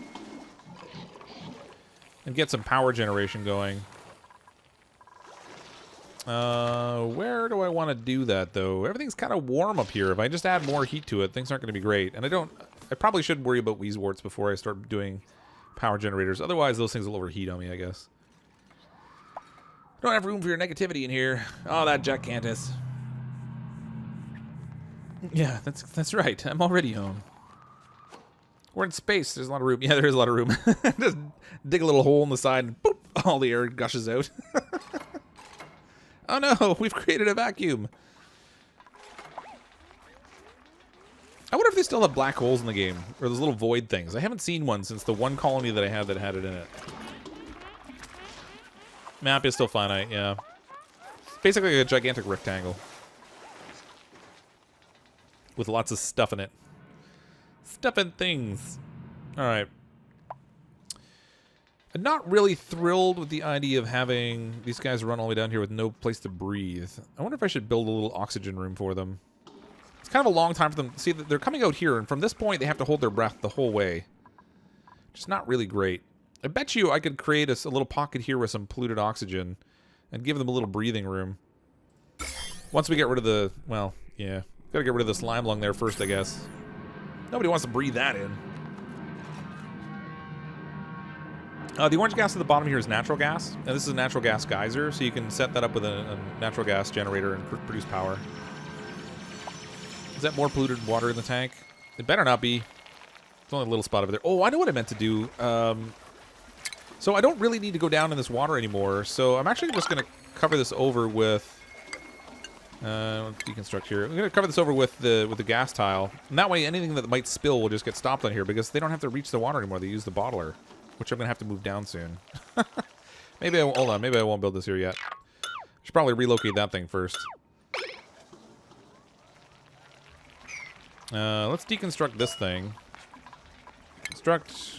And get some power generation going. Where do I want to do that, though? Everything's kind of warm up here. If I just add more heat to it, things aren't going to be great. And I probably should worry about Wheezeworts before I start doing power generators. Otherwise, those things will overheat on me, I guess. Don't have room for your negativity in here. Oh, that Jackcantus. Yeah, that's right. I'm already home. We're in space. There's a lot of room. Yeah, there is a lot of room. Just dig a little hole in the side and boop, all the air gushes out. Oh no, we've created a vacuum. I wonder if they still have black holes in the game, or those little void things. I haven't seen one since the one colony that I had that had it in it. Map is still finite, yeah. Basically a gigantic rectangle. With lots of stuff in it. Stuff and things. Alright. I'm not really thrilled with the idea of having these guys run all the way down here with no place to breathe. I wonder if I should build a little oxygen room for them. It's kind of a long time for them. See, they're coming out here, and from this point, they have to hold their breath the whole way. Which is not really great. I bet you I could create a little pocket here with some polluted oxygen and give them a little breathing room. Once we get rid of the, well, yeah. Gotta get rid of the slime lung there first, I guess. Nobody wants to breathe that in. The orange gas at the bottom here is natural gas. And this is a natural gas geyser, so you can set that up with a natural gas generator and produce power. Is that more polluted water in the tank? It better not be. It's only a little spot over there. Oh, I know what I meant to do. So I don't really need to go down in this water anymore. So I'm actually just going to cover this over with... let's deconstruct here. I'm going to cover this over with the gas tile. And that way anything that might spill will just get stopped on here because they don't have to reach the water anymore. They use the bottler, which I'm going to have to move down soon. Maybe I won't, hold on. Maybe I won't build this here yet. Should probably relocate that thing first. Let's deconstruct this thing.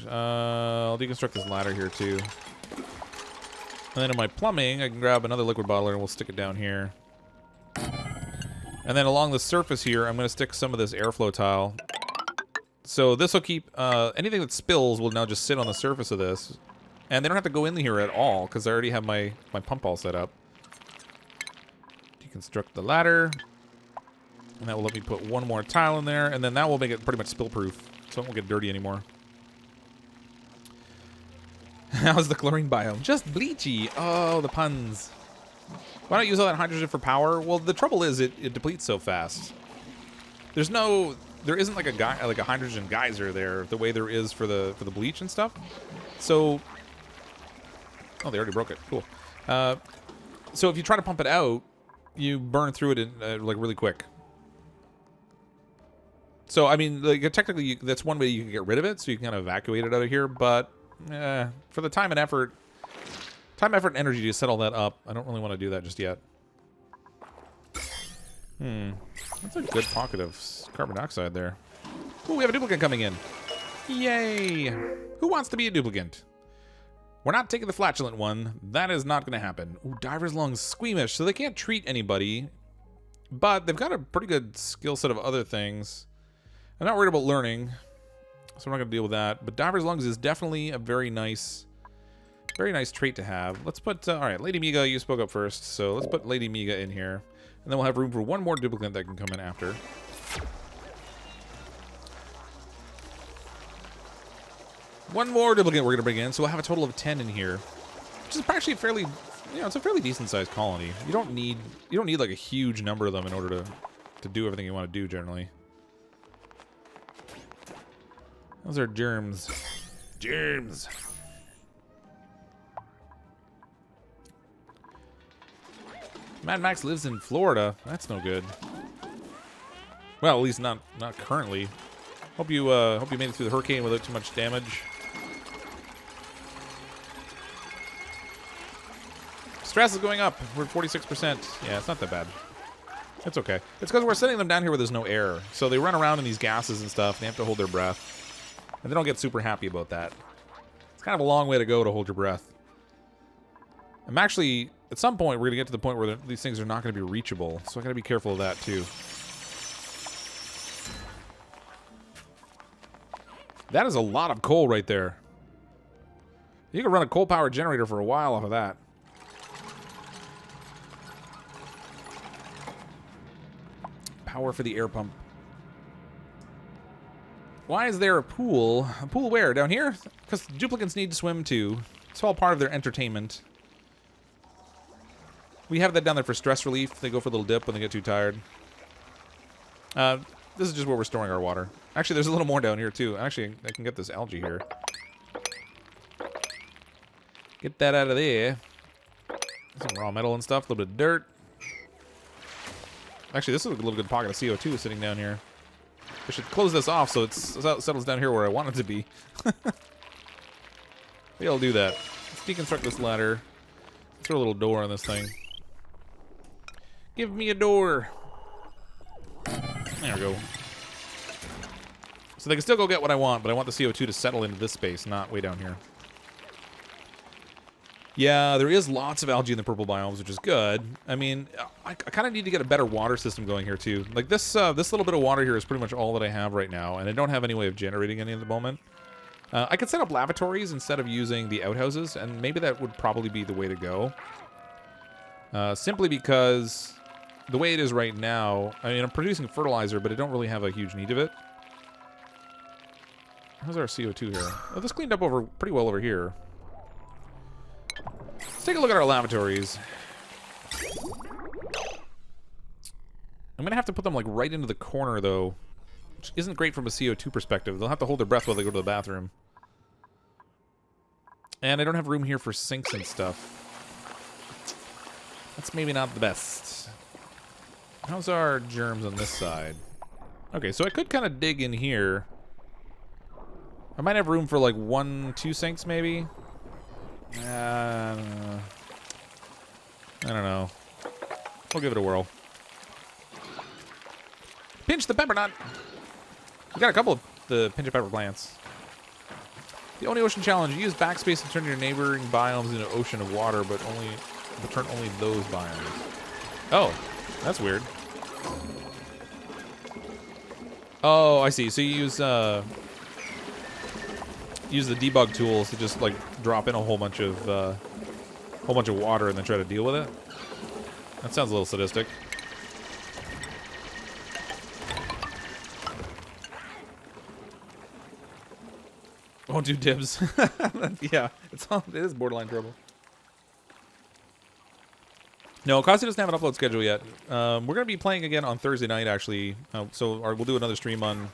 I'll deconstruct this ladder here too. And then in my plumbing, I can grab another liquid bottler and we'll stick it down here. And then along the surface here, I'm going to stick some of this airflow tile. So this will keep, anything that spills will now just sit on the surface of this. And they don't have to go in here at all, because I already have my pump all set up. Deconstruct the ladder. And that will let me put one more tile in there, and then that will make it pretty much spill-proof, so it won't get dirty anymore. How's the chlorine biome? Just bleachy. Oh, the puns. Why not use all that hydrogen for power? Well, the trouble is it depletes so fast. There isn't like a hydrogen geyser there the way there is for the bleach and stuff. So... Oh, they already broke it. Cool. So if you try to pump it out, you burn through it in, like really quick. So, I mean, like, technically, that's one way you can get rid of it, so you can kind of evacuate it out of here, but for the time, effort, and energy to settle that up, I don't really want to do that just yet. That's a good pocket of carbon dioxide there. Ooh, we have a duplicant coming in. Yay! Who wants to be a duplicant? We're not taking the flatulent one. That is not going to happen. Ooh, diver's lungs squeamish, so they can't treat anybody, but they've got a pretty good skill set of other things. I'm not worried about learning, so I'm not going to deal with that. But diver's lungs is definitely a very nice trait to have. Let's put, all right, Lady Miga, you spoke up first, so let's put Lady Miga in here. And then we'll have room for one more duplicant that can come in after. One more duplicant we're going to bring in, so we'll have a total of 10 in here. Which is actually fairly, you know, it's a fairly decent-sized colony. You don't need like a huge number of them in order to do everything you want to do, generally. Those are germs. Germs. Mad Max lives in Florida. That's no good. Well, at least not currently. Hope you made it through the hurricane without too much damage. Stress is going up. We're at 46%. Yeah, it's not that bad. It's okay. It's because we're sending them down here where there's no air. So they run around in these gases and stuff. And they have to hold their breath. And they don't get super happy about that. It's kind of a long way to go to hold your breath. I'm actually, at some point, we're going to get to the point where these things are not going to be reachable. So I got to be careful of that, too. That is a lot of coal right there. You can run a coal-powered generator for a while off of that. Power for the air pump. Why is there a pool? A pool where? Down here? Because duplicants need to swim too. It's all part of their entertainment. We have that down there for stress relief. They go for a little dip when they get too tired. This is just where we're storing our water. Actually, there's a little more down here too. Actually, I can get this algae here. Get that out of there. Some raw metal and stuff. A little bit of dirt. Actually, this is a little good pocket of CO2 sitting down here. I should close this off so it settles down here where I want it to be. Maybe I'll do that. Let's deconstruct this ladder. Throw a little door on this thing. Give me a door. There we go. So they can still go get what I want, but I want the CO2 to settle into this space, not way down here. Yeah, there is lots of algae in the purple biomes, which is good. I mean, I kind of need to get a better water system going here, too. Like, this little bit of water here is pretty much all that I have right now, and I don't have any way of generating any at the moment. I could set up lavatories instead of using the outhouses, and maybe that would probably be the way to go. Simply because the way it is right now, I mean, I'm producing fertilizer, but I don't really have a huge need of it. How's our CO2 here? Oh, this cleaned up pretty well over here. Let's take a look at our lavatories. I'm gonna have to put them like right into the corner though, which isn't great from a CO2 perspective. They'll have to hold their breath while they go to the bathroom. And I don't have room here for sinks and stuff. That's maybe not the best. How's our germs on this side? Okay, so I could kind of dig in here. I might have room for like 1-2 sinks maybe. I don't know. We'll give it a whirl. Pinch the pepper nut. We got a couple of the pinch of pepper plants. The Only Ocean Challenge. Use backspace to turn your neighboring biomes into an ocean of water, but return only those biomes. Oh, that's weird. Oh, I see. So you use the debug tools to just like drop in a whole bunch of water and then try to deal with it. That sounds a little sadistic. Won't do dibs. Yeah, it is borderline trouble. No, Kasi doesn't have an upload schedule yet. We're gonna be playing again on Thursday night, actually. We'll do another stream on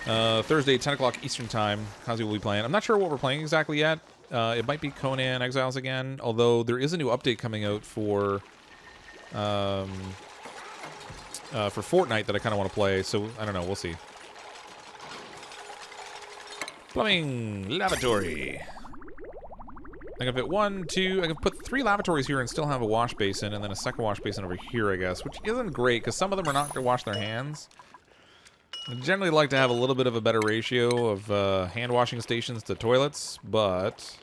Thursday, 10 o'clock Eastern Time. How's will be playing? I'm not sure what we're playing exactly yet. It might be Conan Exiles again, although there is a new update coming out for Fortnite that I kind of want to play, so I don't know. We'll see. Plumbing lavatory. I can fit 1, 2. I can put 3 lavatories here and still have a wash basin, and then a second wash basin over here, I guess, which isn't great because some of them are not going to wash their hands. I generally like to have a little bit of a better ratio of hand washing stations to toilets, but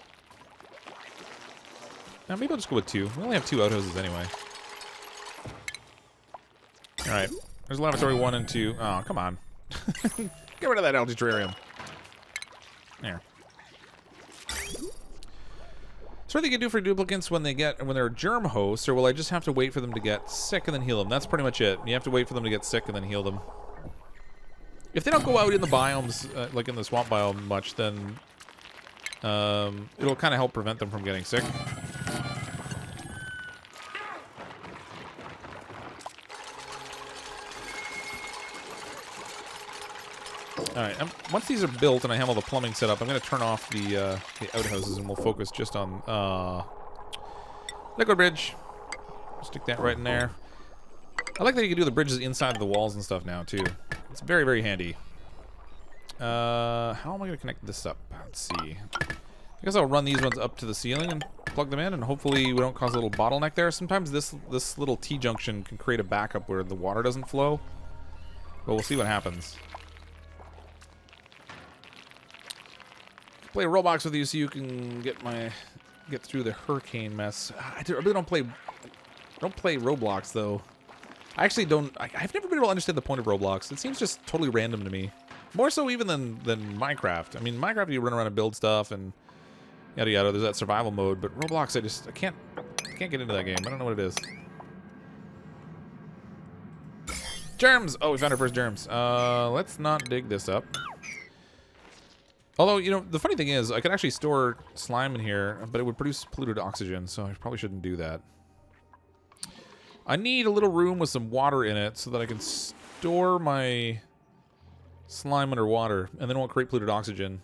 now maybe I'll just go with 2. We only have 2 outhouses anyway. All right, there's lavatory 1 and 2. Oh, come on. Get rid of that algae terrarium. There. So what they can do for duplicants when they're germ hosts, or will I just have to wait for them to get sick and then heal them? That's pretty much it. You have to wait for them to get sick and then heal them. If they don't go out in the biomes, like in the swamp biome much, then it'll kind of help prevent them from getting sick. Alright, once these are built and I have all the plumbing set up, I'm going to turn off the outhouses and we'll focus just on liquid bridge. Stick that right in there. I like that you can do the bridges inside the walls and stuff now, too. It's very, very handy. How am I going to connect this up? Let's see. I guess I'll run these ones up to the ceiling and plug them in, and hopefully we don't cause a little bottleneck there. Sometimes this little T-junction can create a backup where the water doesn't flow. But we'll see what happens. Play Roblox with you so you can get through the hurricane mess. I really don't play Roblox though. I actually don't. I've never been able to understand the point of Roblox. It seems just totally random to me. More so even than Minecraft. I mean, Minecraft you run around and build stuff and yada yada. There's that survival mode, but Roblox I can't get into that game. I don't know what it is. Germs. Oh, we found our first germs. Let's not dig this up. Although, you know, the funny thing is, I could actually store slime in here, but it would produce polluted oxygen, so I probably shouldn't do that. I need a little room with some water in it so that I can store my slime underwater, and then it won't create polluted oxygen.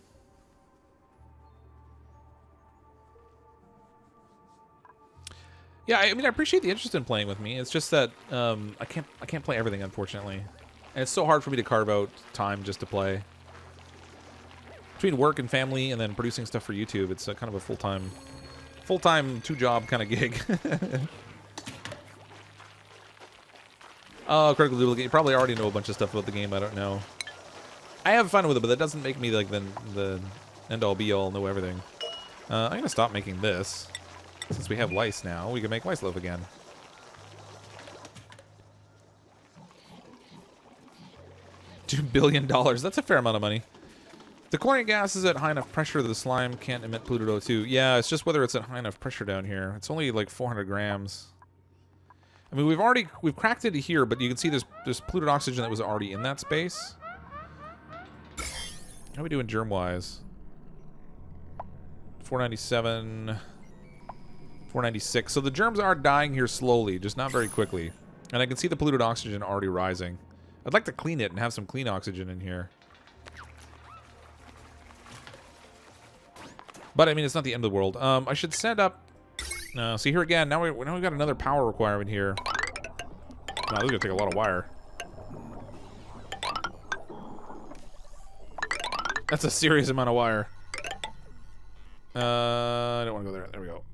Yeah, I mean, I appreciate the interest in playing with me. It's just that I can't play everything, unfortunately. And it's so hard for me to carve out time just to play. Between work and family and then producing stuff for YouTube, it's kind of a full-time 2-job kind of gig. Oh, critical duplicate. You probably already know a bunch of stuff about the game. I don't know. I have fun with it, but that doesn't make me like the end-all be-all know everything. I'm gonna stop making this since we have lice now. We can make lice live again. $2 billion. That's a fair amount of money. The chlorine gas is at high enough pressure the slime can't emit polluted O2. Yeah, it's just whether it's at high enough pressure down here. It's only like 400 grams. I mean, we've cracked it here, but you can see there's polluted oxygen that was already in that space. How are we doing germ-wise? 497, 496. So the germs are dying here slowly, just not very quickly. And I can see the polluted oxygen already rising. I'd like to clean it and have some clean oxygen in here. But I mean, it's not the end of the world. I should set up. See here again. Now we've got another power requirement here. Wow, this is gonna take a lot of wire. That's a serious amount of wire. I don't want to go there. There we go.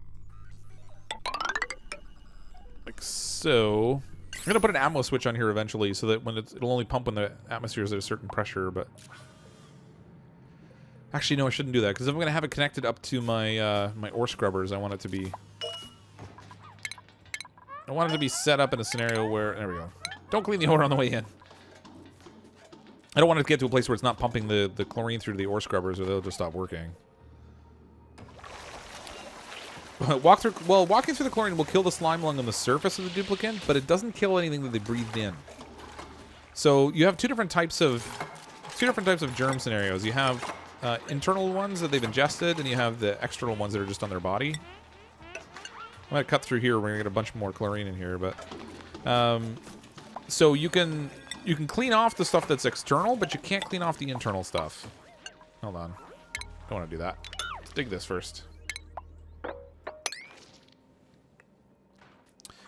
Like so. I'm gonna put an ammo switch on here eventually, so that when it'll only pump when the atmosphere is at a certain pressure. But actually, no, I shouldn't do that because if I'm gonna have it connected up to my my ore scrubbers, I want it to be set up in a scenario where there we go. Don't clean the ore on the way in. I don't want it to get to a place where it's not pumping the chlorine through the ore scrubbers, or they'll just stop working. Walking through the chlorine will kill the slime lung on the surface of the duplicant, but it doesn't kill anything that they breathed in. So you have two different types of germ scenarios. You have internal ones that they've ingested, and you have the external ones that are just on their body. I'm gonna cut through here. We're gonna get a bunch more chlorine in here, but so you can You can clean off the stuff that's external, but you can't clean off the internal stuff. Hold on. Don't want to do that. Let's dig this first.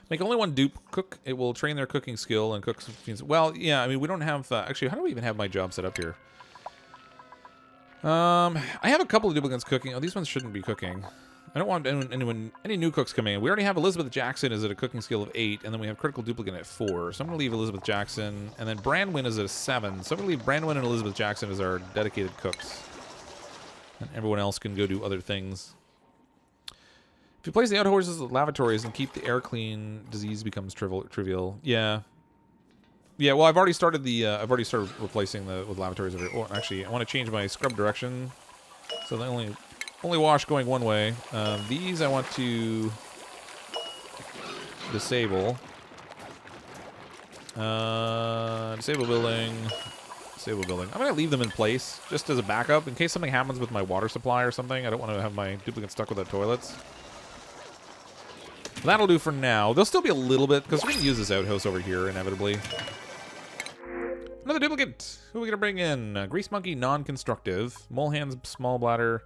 Make only one dupe cook. It will train their cooking skill and cook some. Well, yeah, I mean, we don't have... actually, how do we even have my job set up here? I have a couple of duplicates cooking. Oh, these ones shouldn't be cooking. I don't want any new cooks coming in. We already have Elizabeth Jackson is at a cooking skill of 8, and then we have Critical Duplicate at 4. So I'm going to leave Elizabeth Jackson, and then Brandwin is at a 7. So I'm going to leave Brandwin and Elizabeth Jackson as our dedicated cooks. And everyone else can go do other things. If you place the outhouses at lavatories and keep the air clean, disease becomes trivial. Yeah. Yeah, well, I've already started replacing with lavatories over here. Oh, actually, I want to change my scrub direction. So they only wash going one way. These I want to disable. Disable building. Disable building. I'm going to leave them in place just as a backup in case something happens with my water supply or something. I don't want to have my duplicate stuck without toilets. That'll do for now. There'll still be a little bit because we're going to use this outhouse over here inevitably. Another duplicate. Who are we going to bring in? Grease Monkey, non-constructive. Mole Hands, Small Bladder.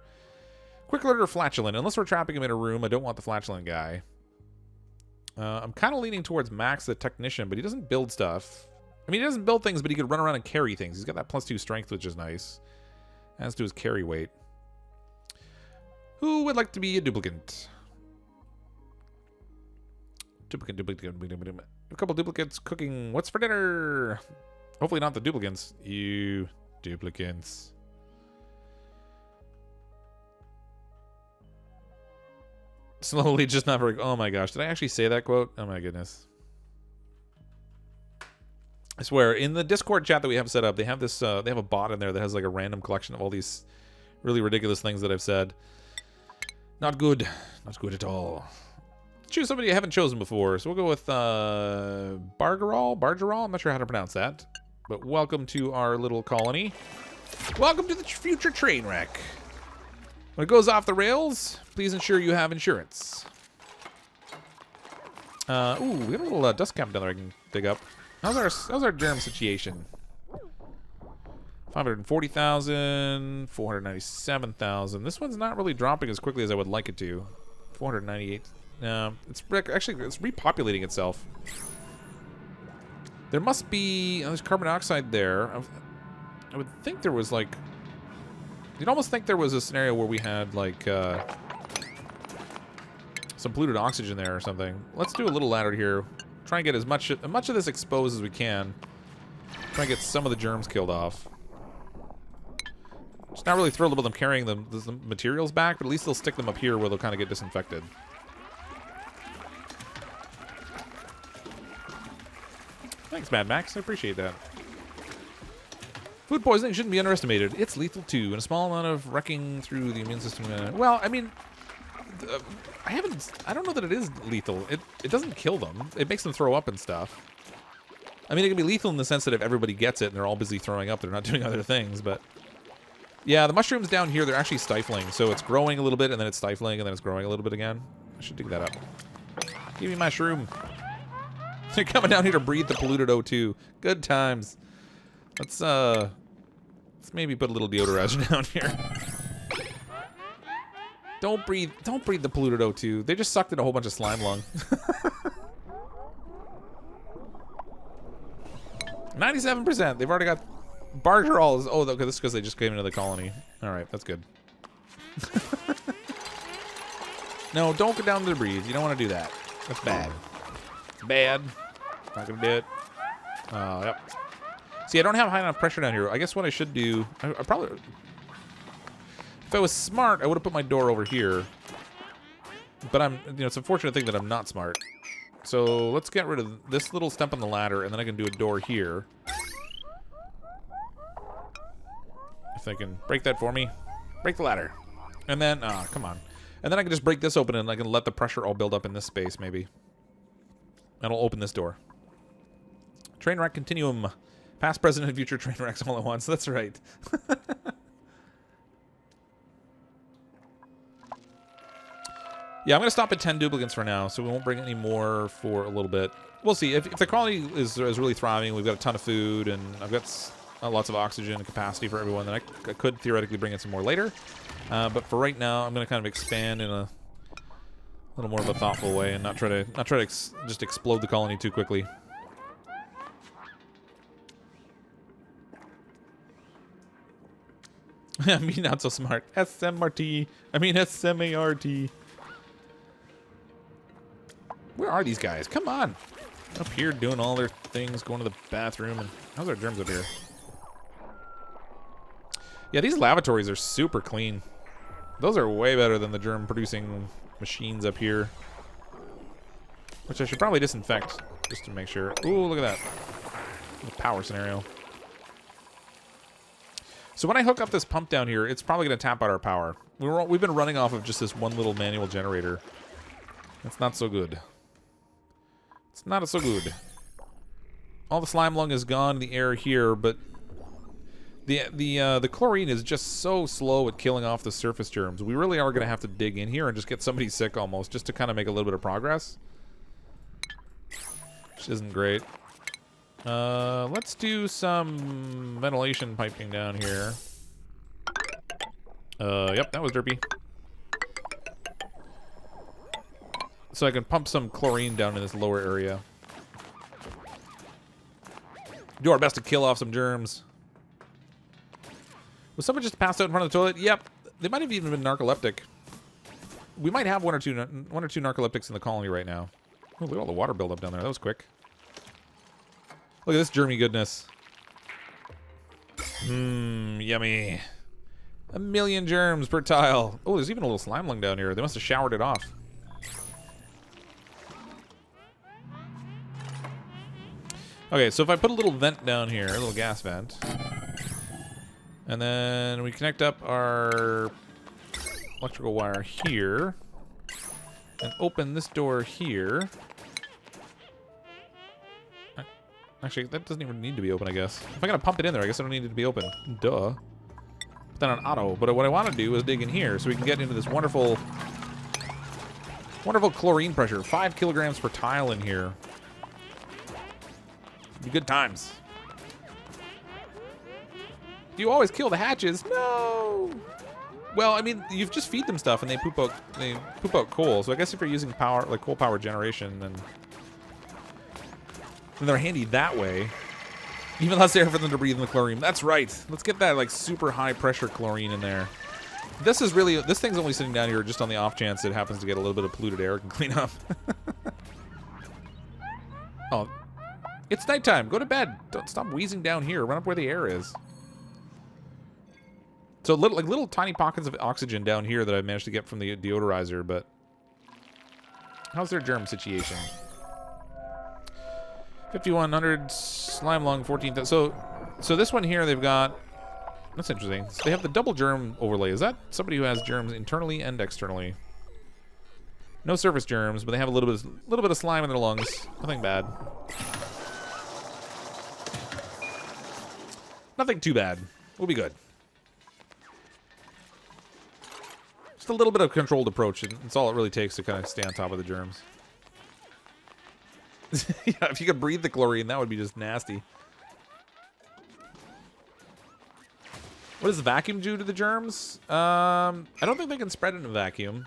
Quick Alerter, Flatulent. Unless we're trapping him in a room, I don't want the Flatulent guy. I'm kind of leaning towards Max, the Technician, but he doesn't build stuff. I mean, he doesn't build things, but he could run around and carry things. He's got that +2 strength, which is nice. As to his carry weight. Who would like to be a duplicate? Duplicate. A couple duplicates cooking. What's for dinner? Hopefully not the duplicates. You duplicates. Slowly, just not very... Oh my gosh, did I actually say that quote? Oh my goodness. I swear, in the Discord chat that we have set up, they have this, they have a bot in there that has like a random collection of all these really ridiculous things that I've said. Not good. Not good at all. Choose somebody I haven't chosen before, so we'll go with, Bargerol? I'm not sure how to pronounce that. But welcome to our little colony. Welcome to the Future Trainwreck. When it goes off the rails, please ensure you have insurance. Ooh, we got a little dust cap down there I can dig up. How's our germ situation? 540,000, 497,000. This one's not really dropping as quickly as I would like it to. 498. No, it's repopulating itself. There must be... Oh, there's carbon dioxide there. I would think there was like... You'd almost think there was a scenario where we had like some polluted oxygen there or something. Let's do a little ladder here. Try and get as much of this exposed as we can. Try and get some of the germs killed off. Just not really thrilled about them carrying the materials back, but at least they'll stick them up here where they'll kind of get disinfected. Thanks, Mad Max. I appreciate that. Food poisoning shouldn't be underestimated. It's lethal too, and a small amount of wrecking through the immune system. Well, I mean, I don't know that it is lethal. It doesn't kill them. It makes them throw up and stuff. I mean, it can be lethal in the sense that if everybody gets it and they're all busy throwing up, they're not doing other things. But yeah, the mushrooms down here, they're actually stifling. So it's growing a little bit, and then it's stifling, and then it's growing a little bit again. I should dig that up. Give me my shroom. They're coming down here to breathe the polluted O2. Good times. Let's maybe put a little deodorizer down here. Don't breathe the polluted O2. They just sucked in a whole bunch of slime lung. 97%. They've already got Bargerol. Oh, okay, this is because they just came into the colony. All right, that's good. No, don't go down to the breeze. You don't want to do that. That's bad. Bad. Not gonna do it. Yep. See, I don't have high enough pressure down here. I guess what I should do... I probably... If I was smart, I would have put my door over here. But it's a fortunate thing that I'm not smart. So let's get rid of this little step on the ladder, and then I can do a door here. If they can break that for me. Break the ladder. And then... come on. And then I can just break this open, and I can let the pressure all build up in this space, maybe. And I'll open this door. Trainwreck Continuum. Past, present, and future train wrecks all at once. That's right. Yeah, I'm going to stop at 10 duplicates for now, so we won't bring any more for a little bit. we'll see. If the colony is really thriving, we've got a ton of food, and I've got lots of oxygen and capacity for everyone, then I could theoretically bring in some more later. But for right now, I'm going to kind of expand in a little more of a thoughtful way and not try to just explode the colony too quickly. I mean, not so smart. SMRT. I mean, SMART. Where are these guys? Come on. Up here doing all their things, going to the bathroom. And how's our germs up here? Yeah, these lavatories are super clean. Those are way better than the germ-producing machines up here. Which I should probably disinfect, just to make sure. Ooh, look at that. The power scenario. So when I hook up this pump down here, it's probably going to tap out our power. We've been running off of just this one little manual generator. That's not so good. It's not so good. All the slime lung is gone in the air here, but the chlorine is just so slow at killing off the surface germs. We really are going to have to dig in here and just get somebody sick almost, just to kind of make a little bit of progress. Which isn't great. Let's do some ventilation piping down here. Yep, that was derpy. So I can pump some chlorine down in this lower area. Do our best to kill off some germs. Was someone just passed out in front of the toilet? Yep. They might have even been narcoleptic. We might have one or two narcoleptics in the colony right now. Oh, look at all the water buildup down there. That was quick. Look at this germy goodness. Mmm, yummy. 1 million germs per tile. Oh, there's even a little slime lung down here. They must have showered it off. Okay, so if I put a little vent down here, a little gas vent, and then we connect up our electrical wire here, and open this door here. Actually, that doesn't even need to be open, I guess. If I'm going to pump it in there, I guess I don't need it to be open. Duh. Put that on auto. But what I want to do is dig in here so we can get into this wonderful chlorine pressure. 5 kilograms per tile in here. Be good times. You always kill the hatches. No! Well, I mean, you just feed them stuff and they poop out coal. So I guess if you're using power, like coal power generation, then they're handy that way. Even less air for them to breathe in the chlorine. That's right. Let's get that like super high pressure chlorine in there. This thing's only sitting down here just on the off chance it happens to get a little bit of polluted air and clean up. Oh, it's nighttime. Go to bed. Don't stop wheezing down here. Run up where the air is. So little tiny pockets of oxygen down here that I managed to get from the deodorizer, but how's their germ situation? 5,100 slime lung, 14. So this one here they've got. That's interesting. So they have the double germ overlay. Is that somebody who has germs internally and externally? No surface germs, but they have a little bit of slime in their lungs. Nothing bad. Nothing too bad. We'll be good. Just a little bit of controlled approach, and that's all it really takes to kind of stay on top of the germs. Yeah, if you could breathe the chlorine, that would be just nasty. What does the vacuum do to the germs? I don't think they can spread in a vacuum.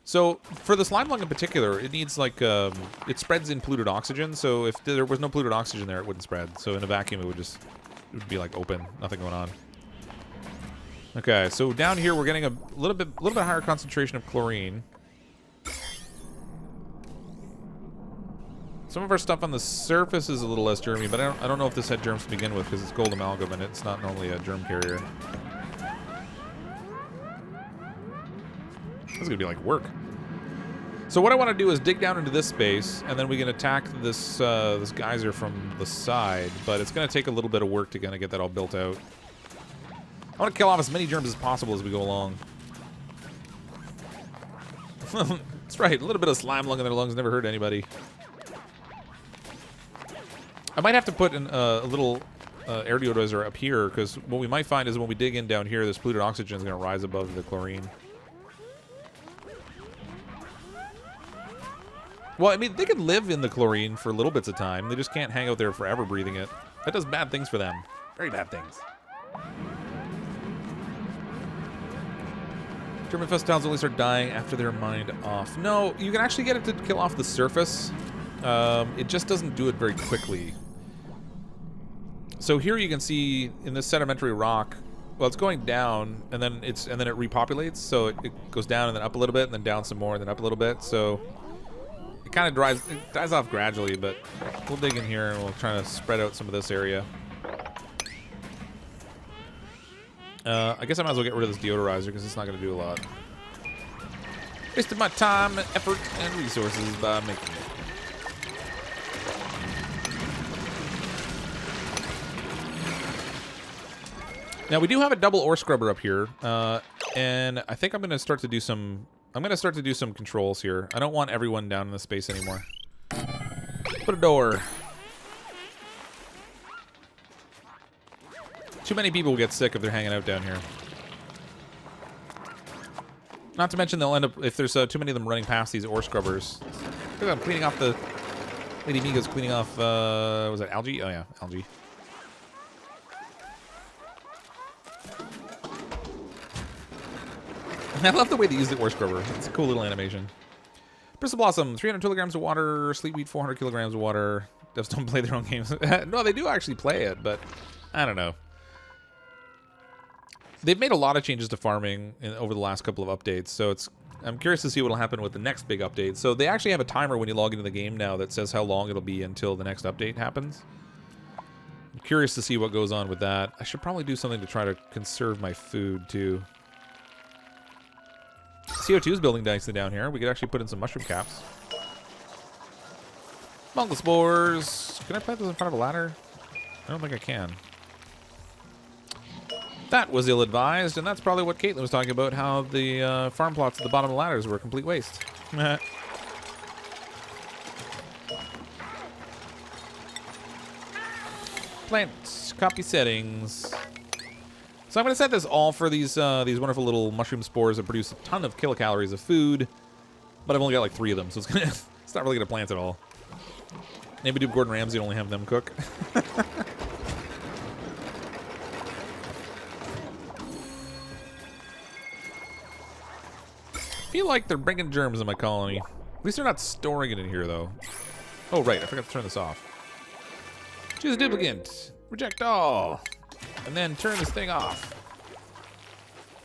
So for the slime lung in particular, it needs like it spreads in polluted oxygen. So if there was no polluted oxygen there, it wouldn't spread. So in a vacuum, it would be like open, nothing going on. Okay, so down here we're getting a little bit higher concentration of chlorine. Some of our stuff on the surface is a little less germy, but I don't know if this had germs to begin with because it's gold amalgam and it's not normally a germ carrier. This is gonna be like work. So what I want to do is dig down into this space, and then we can attack this this geyser from the side. But it's gonna take a little bit of work to kind of get that all built out. I want to kill off as many germs as possible as we go along. That's right. A little bit of slime lung in their lungs never hurt anybody. I might have to put in a little air deodorizer up here, because what we might find is when we dig in down here, this polluted oxygen is going to rise above the chlorine. Well, I mean, they can live in the chlorine for little bits of time. They just can't hang out there forever breathing it. That does bad things for them. Very bad things. German Festals only start dying after they're mined off. No, you can actually get it to kill off the surface. It just doesn't do it very quickly. So here you can see in this sedimentary rock, well, it's going down, and then it repopulates. So it goes down and then up a little bit, and then down some more, and then up a little bit. So it kind of dies off gradually. But we'll dig in here and we'll try to spread out some of this area. I guess I might as well get rid of this deodorizer because it's not going to do a lot. Wasted my time, effort, and resources by making it. Now we do have a double ore scrubber up here, and I think I'm going to start to do some. I'm going to start to do some controls here. I don't want everyone down in the space anymore. Put a door. Too many people will get sick if they're hanging out down here. Not to mention they'll end up, if there's too many of them running past these ore scrubbers. Look, I'm cleaning off the... Lady Miga's cleaning off, was that algae? Oh yeah, algae. I love the way they use the ore scrubber. It's a cool little animation. Bristol Blossom, 300 kilograms of water. Sleepweed, 400 kilograms of water. Devs don't play their own games. No, they do actually play it, but I don't know. They've made a lot of changes to farming over the last couple of updates, so I'm curious to see what will happen with the next big update. So they actually have a timer when you log into the game now that says how long it'll be until the next update happens. I'm curious to see what goes on with that. I should probably do something to try to conserve my food, too. CO2 is building nicely down here. We could actually put in some mushroom caps. Fungal spores. Can I plant those in front of a ladder? I don't think I can. That was ill-advised, and that's probably what Caitlin was talking about, how the farm plots at the bottom of the ladders were a complete waste. Plant, copy settings. So I'm going to set this all for these wonderful little mushroom spores that produce a ton of kilocalories of food, but I've only got like 3 of them, so it's not really going to plant at all. Maybe do Gordon Ramsay and only have them cook. I feel like they're bringing germs in my colony. At least they're not storing it in here, though. Oh, right. I forgot to turn this off. Choose a duplicate. Reject all. And then turn this thing off.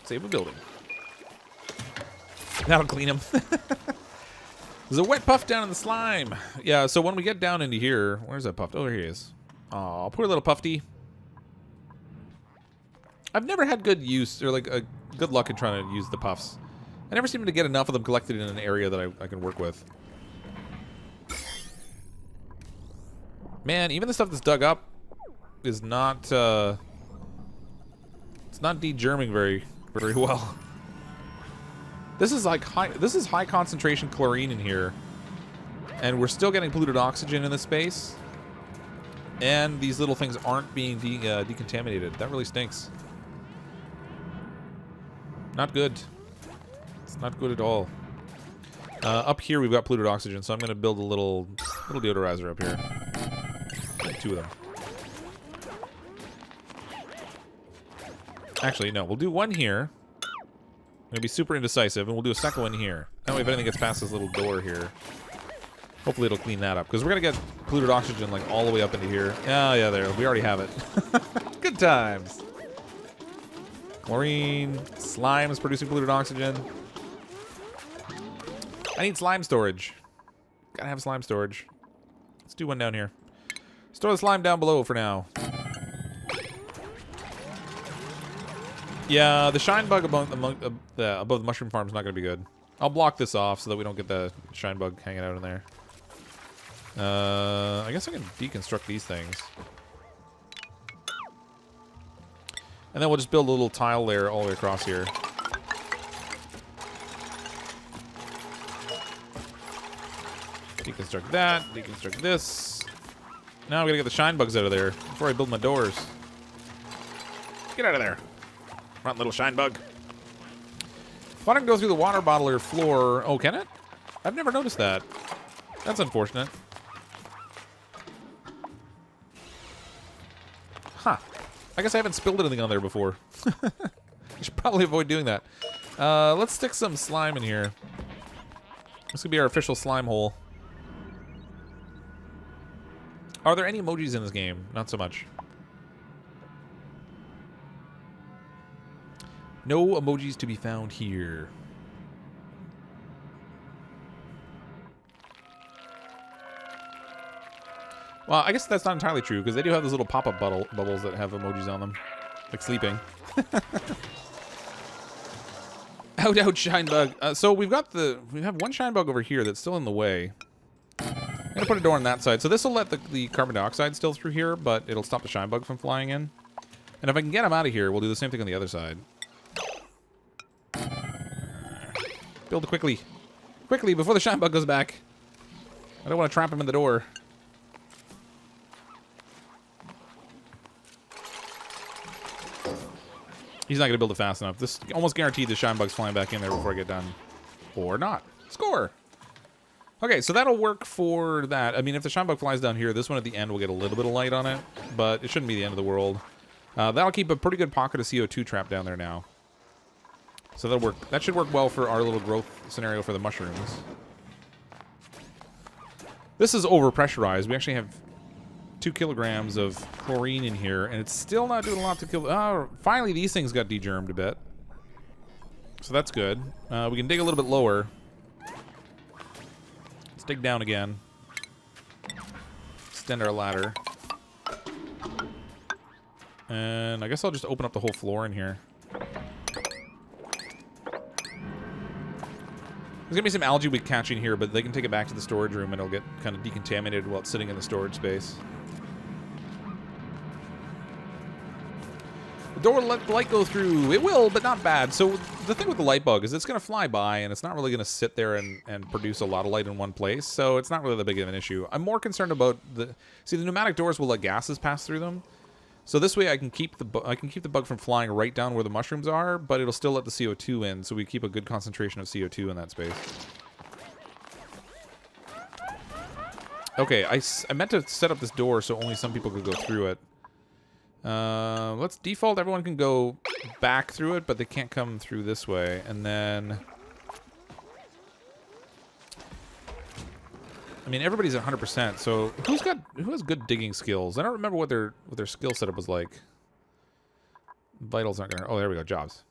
Save a building. That'll clean them. There's a wet puff down in the slime. Yeah, so when we get down into here... Where's that puff? Oh, here he is. Aw, poor little Puffy. I've never had good use, or like good luck in trying to use the puffs. I never seem to get enough of them collected in an area that I can work with. Man, even the stuff that's dug up is not, it's not de-germing very well. This is like high concentration chlorine in here. And we're still getting polluted oxygen in this space. And these little things aren't being decontaminated. That really stinks. Not good. It's not good at all. Up here we've got polluted oxygen, so I'm going to build a little deodorizer up here. 2 of them. Actually, no. We'll do 1 here. I'm going to be super indecisive, and we'll do a second one here. That way, if anything gets past this little door here, hopefully it'll clean that up. Because we're going to get polluted oxygen like all the way up into here. Oh, yeah, there. We already have it. Good times. Chlorine. Slime is producing polluted oxygen. I need slime storage. Gotta have slime storage. Let's do 1 down here. Store the slime down below for now. Yeah, the shine bug above the mushroom farm is not going to be good. I'll block this off so that we don't get the shine bug hanging out in there. I guess I can deconstruct these things. And then we'll just build a little tile layer all the way across here. Deconstruct that, deconstruct this. Now I'm gonna get the shine bugs out of there before I build my doors. Get out of there. Rotten little shine bug. Why don't I go through the water bottler floor? Oh, can it? I've never noticed that. That's unfortunate. Huh. I guess I haven't spilled anything on there before. I should probably avoid doing that. Let's stick some slime in here. This could be our official slime hole. Are there any emojis in this game? Not so much. No emojis to be found here. Well, I guess that's not entirely true, because they do have those little pop-up bubbles that have emojis on them. Like sleeping. Out, out, shine bug. So we have one shine bug over here that's still in the way. I'm gonna put a door on that side. So this will let the carbon dioxide still through here, but it'll stop the shine bug from flying in. And if I can get him out of here, we'll do the same thing on the other side. Build quickly. Quickly, before the shine bug goes back. I don't want to trap him in the door. He's not going to build it fast enough. This almost guaranteed the shine bug's flying back in there before I get done. Or not. Score! Okay, so that'll work for that. I mean, if the shine bug flies down here, this one at the end will get a little bit of light on it, but it shouldn't be the end of the world. That'll keep a pretty good pocket of CO2 trapped down there now. So that'll work. That should work well for our little growth scenario for the mushrooms. This is overpressurized. We actually have 2 kilograms of chlorine in here, and it's still not doing a lot to kill. Oh, finally, these things got degermed a bit. So that's good. We can dig a little bit lower. Let's dig down again. Extend our ladder. And I guess I'll just open up the whole floor in here. There's going to be some algae we catch in here, but they can take it back to the storage room and it'll get kind of decontaminated while it's sitting in the storage space. The door will let the light go through. It will, but not bad. So the thing with the light bug is it's going to fly by and it's not really going to sit there and produce a lot of light in one place. So it's not really that big of an issue. I'm more concerned about the... See, the pneumatic doors will let gases pass through them. So this way I can keep the bug from flying right down where the mushrooms are, but it'll still let the CO2 in, so we keep a good concentration of CO2 in that space. Okay, I meant to set up this door so only some people could go through it. Let's default everyone can go back through it, but they can't come through this way. And then... I mean, everybody's at 100%, so who has good digging skills? I don't remember what their skill setup was like. Vitals aren't gonna... Oh, there we go, jobs.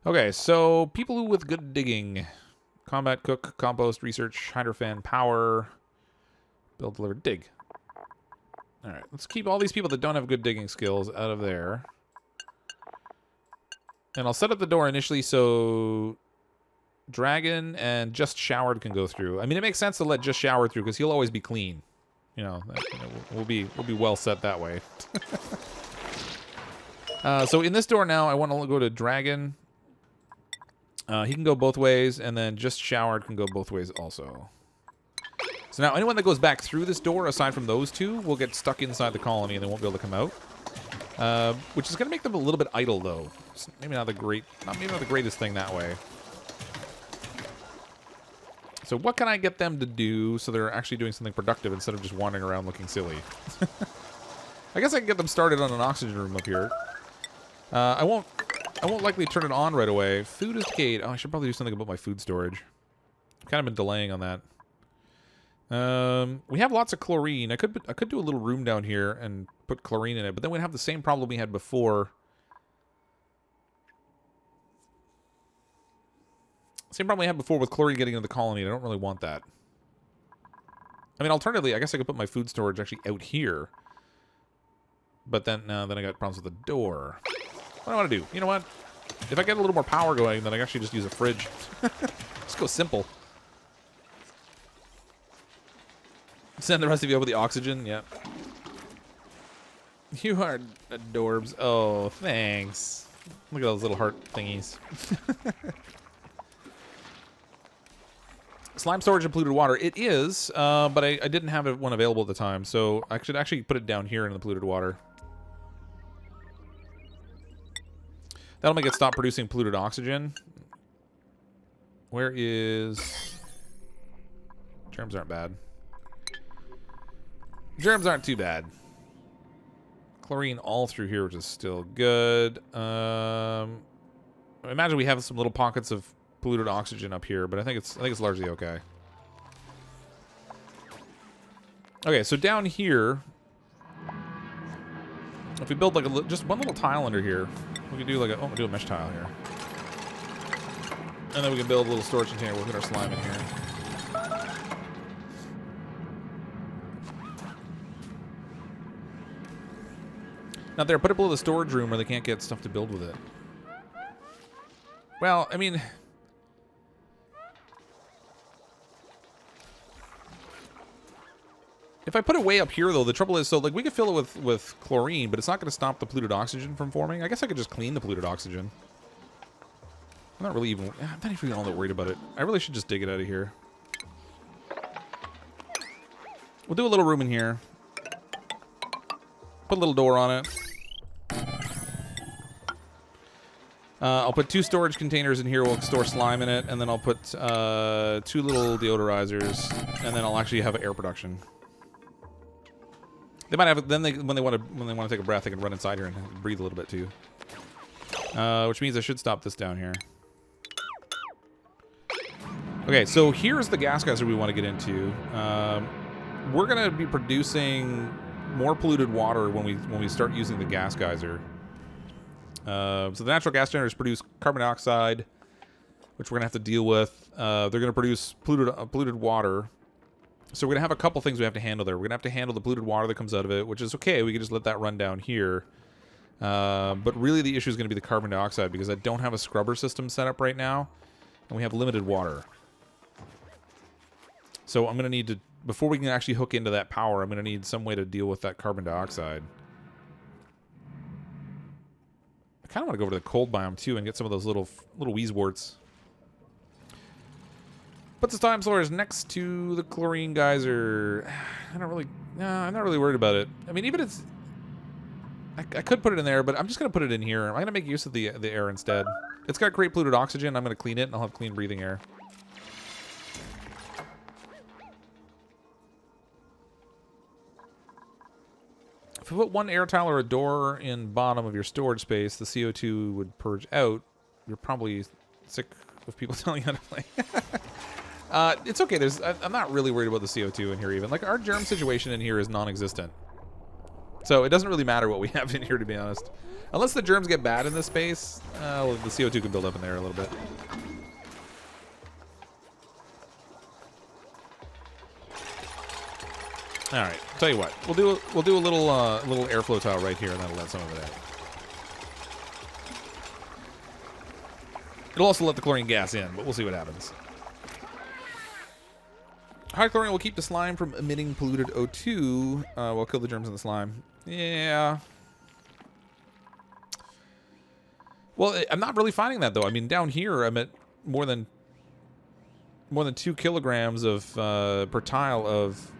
Okay, so people who with good digging. Combat, cook, compost, research, hydrofan, power, build, deliver, dig. Alright, let's keep all these people that don't have good digging skills out of there. And I'll set up the door initially so... Dragon and Just Showered can go through. I mean, it makes sense to let Just Showered through because he'll always be clean. You know, we'll be well set that way. So in this door now, I want to go to Dragon. He can go both ways, and then Just Showered can go both ways also. So now anyone that goes back through this door, aside from those two, will get stuck inside the colony and they won't be able to come out. Which is going to make them a little bit idle, though. It's maybe not the greatest thing that way. So what can I get them to do so they're actually doing something productive instead of just wandering around looking silly? I guess I can get them started on an oxygen room up here. I won't likely turn it on right away. Food is decayed. Oh, I should probably do something about my food storage. I've kind of been delaying on that. We have lots of chlorine. I could do a little room down here and put chlorine in it, but then we'd have the same problem we had before. Same problem we had before with chlorine getting into the colony. I don't really want that. I mean, alternatively, I guess I could put my food storage actually out here. But then I got problems with the door. What do I want to do? You know what? If I get a little more power going, then I can actually just use a fridge. Just go simple. Send the rest of you over the oxygen? Yep. You are adorbs. Oh, thanks. Look at those little heart thingies. Slime storage in polluted water. It is, but I didn't have one available at the time, so I should actually put it down here in the polluted water. That'll make it stop producing polluted oxygen. Where is Germs aren't bad. Germs aren't too bad. Chlorine all through here, which is still good. I imagine we have some little pockets of polluted oxygen up here, but I think it's largely okay. Okay, so down here, if we build like just one little tile under here, we can do like we'll do a mesh tile here, and then we can build a little storage container. We'll put our slime in here. Now there, put it below the storage room where they can't get stuff to build with it. Well, I mean, if I put it way up here, though, the trouble is, so like we could fill it with chlorine, but it's not going to stop the polluted oxygen from forming. I guess I could just clean the polluted oxygen. I'm not even all that worried about it. I really should just dig it out of here. We'll do a little room in here. Put a little door on it. I'll put 2 storage containers in here. We'll store slime in it, and then I'll put 2 little deodorizers, and then I'll actually have air production. They might have. Then when they want to take a breath, they can run inside here and breathe a little bit too. Which means I should stop this down here. Okay, so here's the gas geyser we want to get into. We're gonna be producing more polluted water when we start using the gas geyser. So the natural gas generators produce carbon dioxide, which we're gonna have to deal with. They're gonna produce polluted water. So we're gonna have a couple things we have to handle there. We're gonna have to handle the polluted water that comes out of it, which is okay. We can just let that run down here. But really, the issue is gonna be the carbon dioxide because I don't have a scrubber system set up right now, and we have limited water. So I'm gonna need to, before we can actually hook into that power, I'm gonna need some way to deal with that carbon dioxide. I kind of want to go over to the cold biome too and get some of those little wheezeworts. Puts the time source next to the chlorine geyser. I'm not really worried about it. I mean, even it's, I could put it in there, but I'm just gonna put it in here. I'm gonna make use of the air instead. It's got great polluted oxygen. I'm gonna clean it, and I'll have clean breathing air. If you put one air tile or a door in bottom of your storage space, the CO2 would purge out. You're probably sick of people telling you how to play. It's okay. I'm not really worried about the CO2 in here even. Like, our germ situation in here is non-existent. So it doesn't really matter what we have in here, to be honest. Unless the germs get bad in this space, well, the CO2 can build up in there a little bit. All right, tell you what, we'll do a little airflow tile right here, and that'll let some of it out. It'll also let the chlorine gas in, but we'll see what happens. High chlorine will keep the slime from emitting polluted O2. While kill the germs in the slime. Yeah. Well, I'm not really finding that though. I mean, down here I'm at more than 2 kilograms of per tile of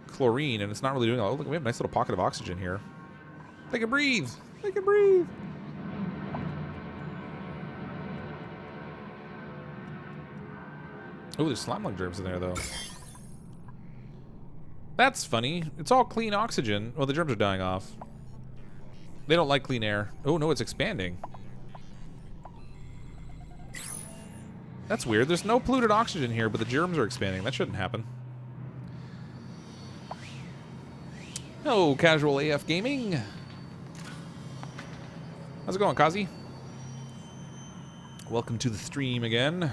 chlorine, and it's not really doing all. Look, we have a nice little pocket of oxygen here. They can breathe. They can breathe. Oh, there's slime lung germs in there though. That's funny. It's all clean oxygen. Well, the germs are dying off. They don't like clean air. Oh no, it's expanding. That's weird. There's no polluted oxygen here, but the germs are expanding. That shouldn't happen. Hello, Casual AF Gaming. How's it going, Kazi? Welcome to the stream again.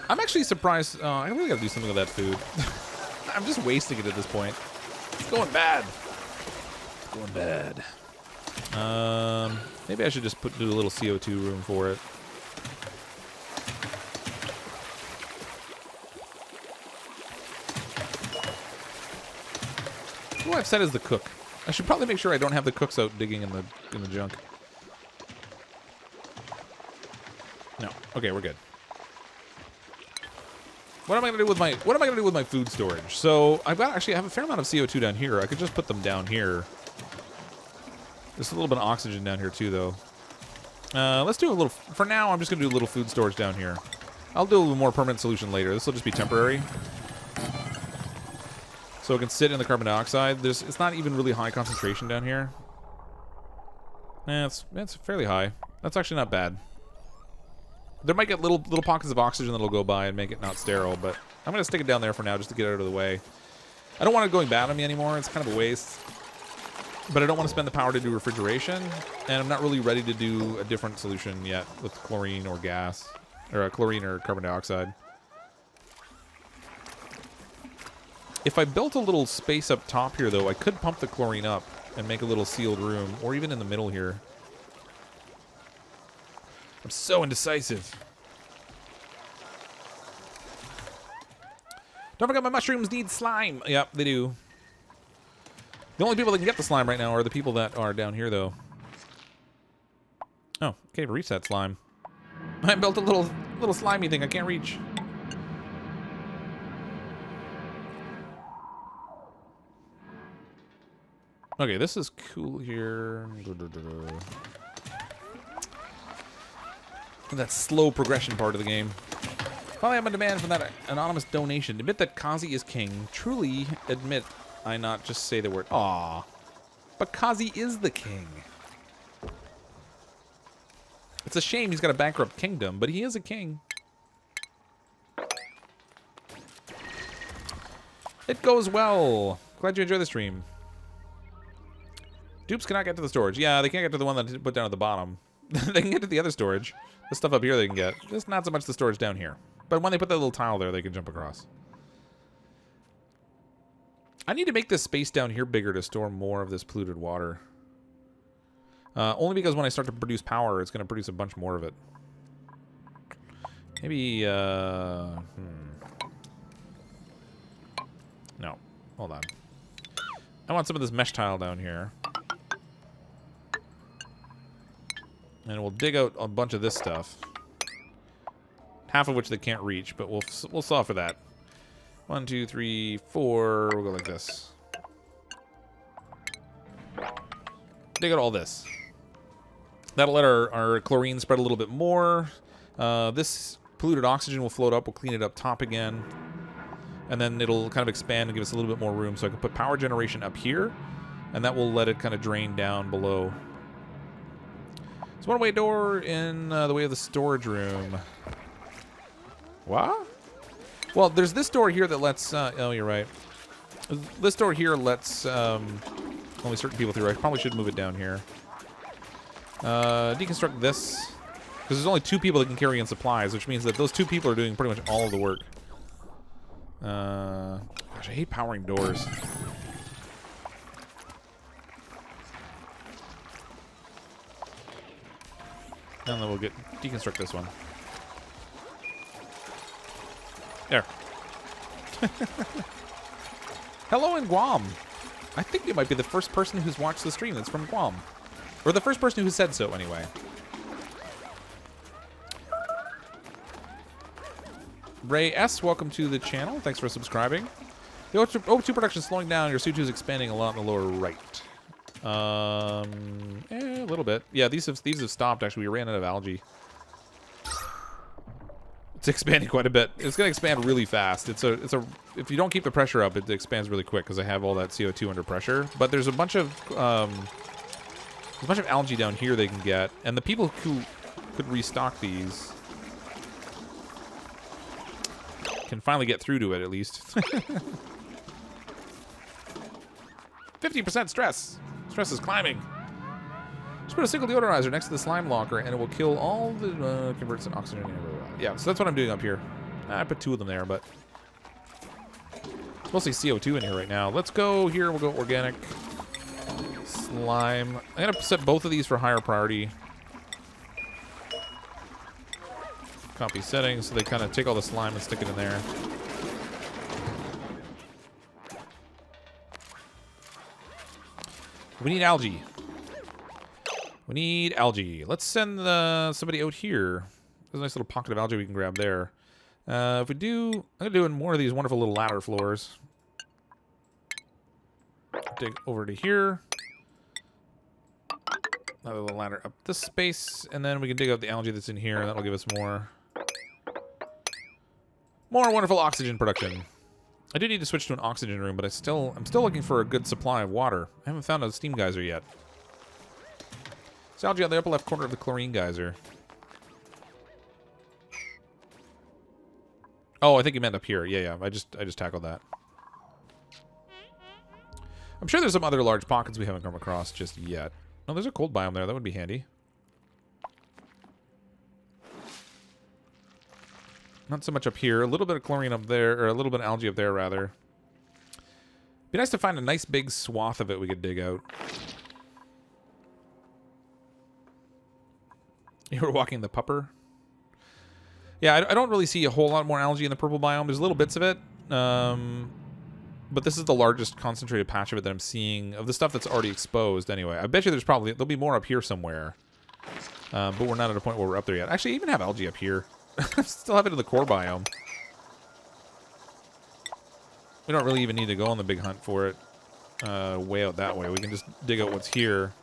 I'm actually surprised. I really gotta do something with that food. I'm just wasting it at this point. It's going bad. It's going bad. Maybe I should just do a little CO2 room for it. Who I've set as the cook. I should probably make sure I don't have the cooks out digging in the junk. No. Okay, we're good. What am I gonna do with my food storage? So I have a fair amount of CO2 down here. I could just put them down here. There's a little bit of oxygen down here too, though. Let's do a little. For now, I'm just gonna do a little food storage down here. I'll do a little more permanent solution later. This will just be temporary. So it can sit in the carbon dioxide. It's not even really high concentration down here. It's fairly high. That's actually not bad. There might get little pockets of oxygen that'll go by and make it not sterile, but I'm going to stick it down there for now just to get it out of the way. I don't want it going bad on me anymore. It's kind of a waste. But I don't want to spend the power to do refrigeration, and I'm not really ready to do a different solution yet with chlorine or gas, or chlorine or carbon dioxide. If I built a little space up top here, though, I could pump the chlorine up and make a little sealed room, or even in the middle here. I'm so indecisive. Don't forget my mushrooms need slime. Yep, they do. The only people that can get the slime right now are the people that are down here, though. Oh, okay, to reach that slime. I built a little slimy thing I can't reach. Okay, this is cool here. That slow progression part of the game. Finally, I'm a demand for that anonymous donation. Admit that Kazi is king. Truly admit I not just say the word. Aw. But Kazi is the king. It's a shame he's got a bankrupt kingdom, but he is a king. It goes well. Glad you enjoyed the stream. Dupes cannot get to the storage. Yeah, they can't get to the one that put down at the bottom. They can get to the other storage. The stuff up here they can get. Just not so much the storage down here. But when they put that little tile there, they can jump across. I need to make this space down here bigger to store more of this polluted water. Only because when I start to produce power, it's going to produce a bunch more of it. Maybe, No. Hold on. I want some of this mesh tile down here. And we'll dig out a bunch of this stuff. Half of which they can't reach, but we'll solve for that. 1, 2, 3, 4. We'll go like this. Dig out all this. That'll let our chlorine spread a little bit more. This polluted oxygen will float up. We'll clean it up top again. And then it'll kind of expand and give us a little bit more room. So I can put power generation up here. And that will let it kind of drain down below. There's one way door in the way of the storage room. What? Well, there's this door here that lets... oh, you're right. This door here lets only certain people through. I probably should move it down here. Deconstruct this. Because there's only 2 people that can carry in supplies, which means that those 2 people are doing pretty much all of the work. Gosh, I hate powering doors. And then we'll deconstruct this one. There. Hello in Guam. I think you might be the first person who's watched the stream that's from Guam. Or the first person who said so, anyway. Ray S., welcome to the channel. Thanks for subscribing. The O2 production is slowing down. Your CO2 is expanding a lot in the lower right. A little bit. Yeah, these have stopped, actually. We ran out of algae. It's expanding quite a bit. It's going to expand really fast. If you don't keep the pressure up, it expands really quick because I have all that CO2 under pressure. But there's a bunch of algae down here they can get, and the people who could restock these can finally get through to it at least. 50% stress. Stress is climbing. Just put a single deodorizer next to the slime locker, and it will kill all the converts in oxygen. Yeah, so that's what I'm doing up here. I put 2 of them there, but it's mostly CO2 in here right now. Let's go here. We'll go organic slime. I'm gonna set both of these for higher priority. Copy settings, so they kind of take all the slime and stick it in there. We need algae. We need algae. Let's send somebody out here. There's a nice little pocket of algae we can grab there. If we do... I'm going to do more of these wonderful little ladder floors. Dig over to here. Another little ladder up this space. And then we can dig out the algae that's in here. And that'll give us more. More wonderful oxygen production. I do need to switch to an oxygen room, but I'm still looking for a good supply of water. I haven't found a steam geyser yet. There's algae on the upper left corner of the chlorine geyser. Oh, I think you meant up here. Yeah. I just tackled that. I'm sure there's some other large pockets we haven't come across just yet. Oh, there's a cold biome there. That would be handy. Not so much up here. A little bit of chlorine up there, or a little bit of algae up there, rather. Be nice to find a nice big swath of it we could dig out. You were walking the pupper? Yeah, I don't really see a whole lot more algae in the purple biome. There's little bits of it. But this is the largest concentrated patch of it that I'm seeing, of the stuff that's already exposed anyway. I bet you there'll be more up here somewhere. But we're not at a point where we're up there yet. Actually, I even have algae up here. Still have it in the core biome. We don't really even need to go on the big hunt for it way out that way. We can just dig out what's here.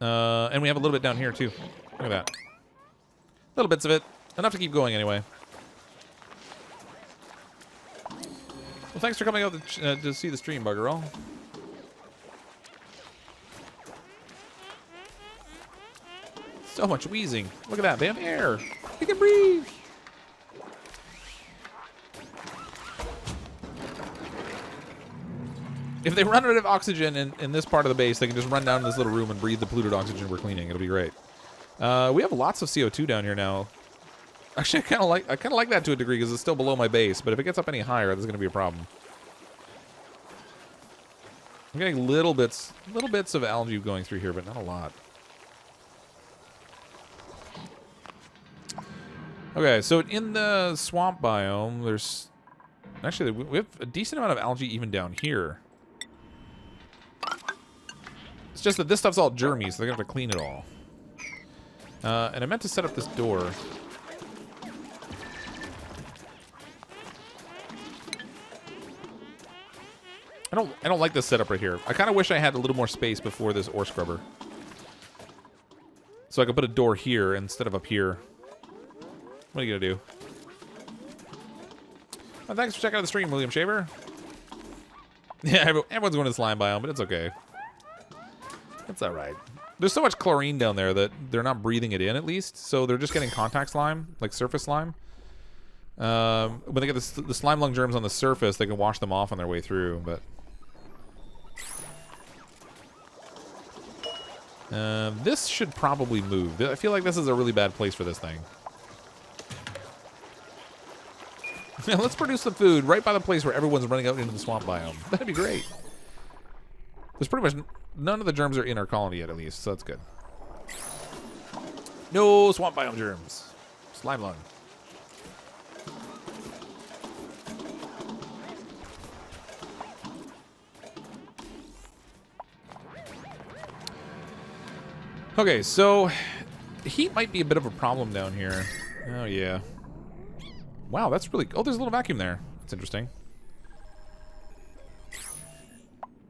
And we have a little bit down here, too. Look at that. Little bits of it. Enough to keep going, anyway. Well, thanks for coming out to see the stream, Buggerall. So much wheezing. Look at that. They have air. They can breathe. If they run out of oxygen in this part of the base, they can just run down to this little room and breathe the polluted oxygen we're cleaning. It'll be great. We have lots of CO2 down here now. Actually, I kind of like that to a degree because it's still below my base. But if it gets up any higher, there's going to be a problem. I'm getting little bits of algae going through here, but not a lot. Okay, so in the swamp biome, there's actually we have a decent amount of algae even down here. It's just that this stuff's all germy, so they're gonna have to clean it all. And I meant to set up this door. I don't like this setup right here. I kind of wish I had a little more space before this ore scrubber, so I could put a door here instead of up here. What are you gonna do? Well, thanks for checking out the stream, William Shaver. Yeah, everyone's going to the slime biome, but it's okay. It's all right. There's so much chlorine down there that they're not breathing it in, at least. So they're just getting contact slime, like surface slime. When they get the slime lung germs on the surface, they can wash them off on their way through. But this should probably move. I feel like this is a really bad place for this thing. Yeah, let's produce some food right by the place where everyone's running out into the swamp biome. That'd be great. There's pretty much none of the germs are in our colony yet, at least, so that's good. No swamp biome germs. Slime lung. Okay, so heat might be a bit of a problem down here. Oh, yeah. Wow, that's really... Oh, there's a little vacuum there. That's interesting.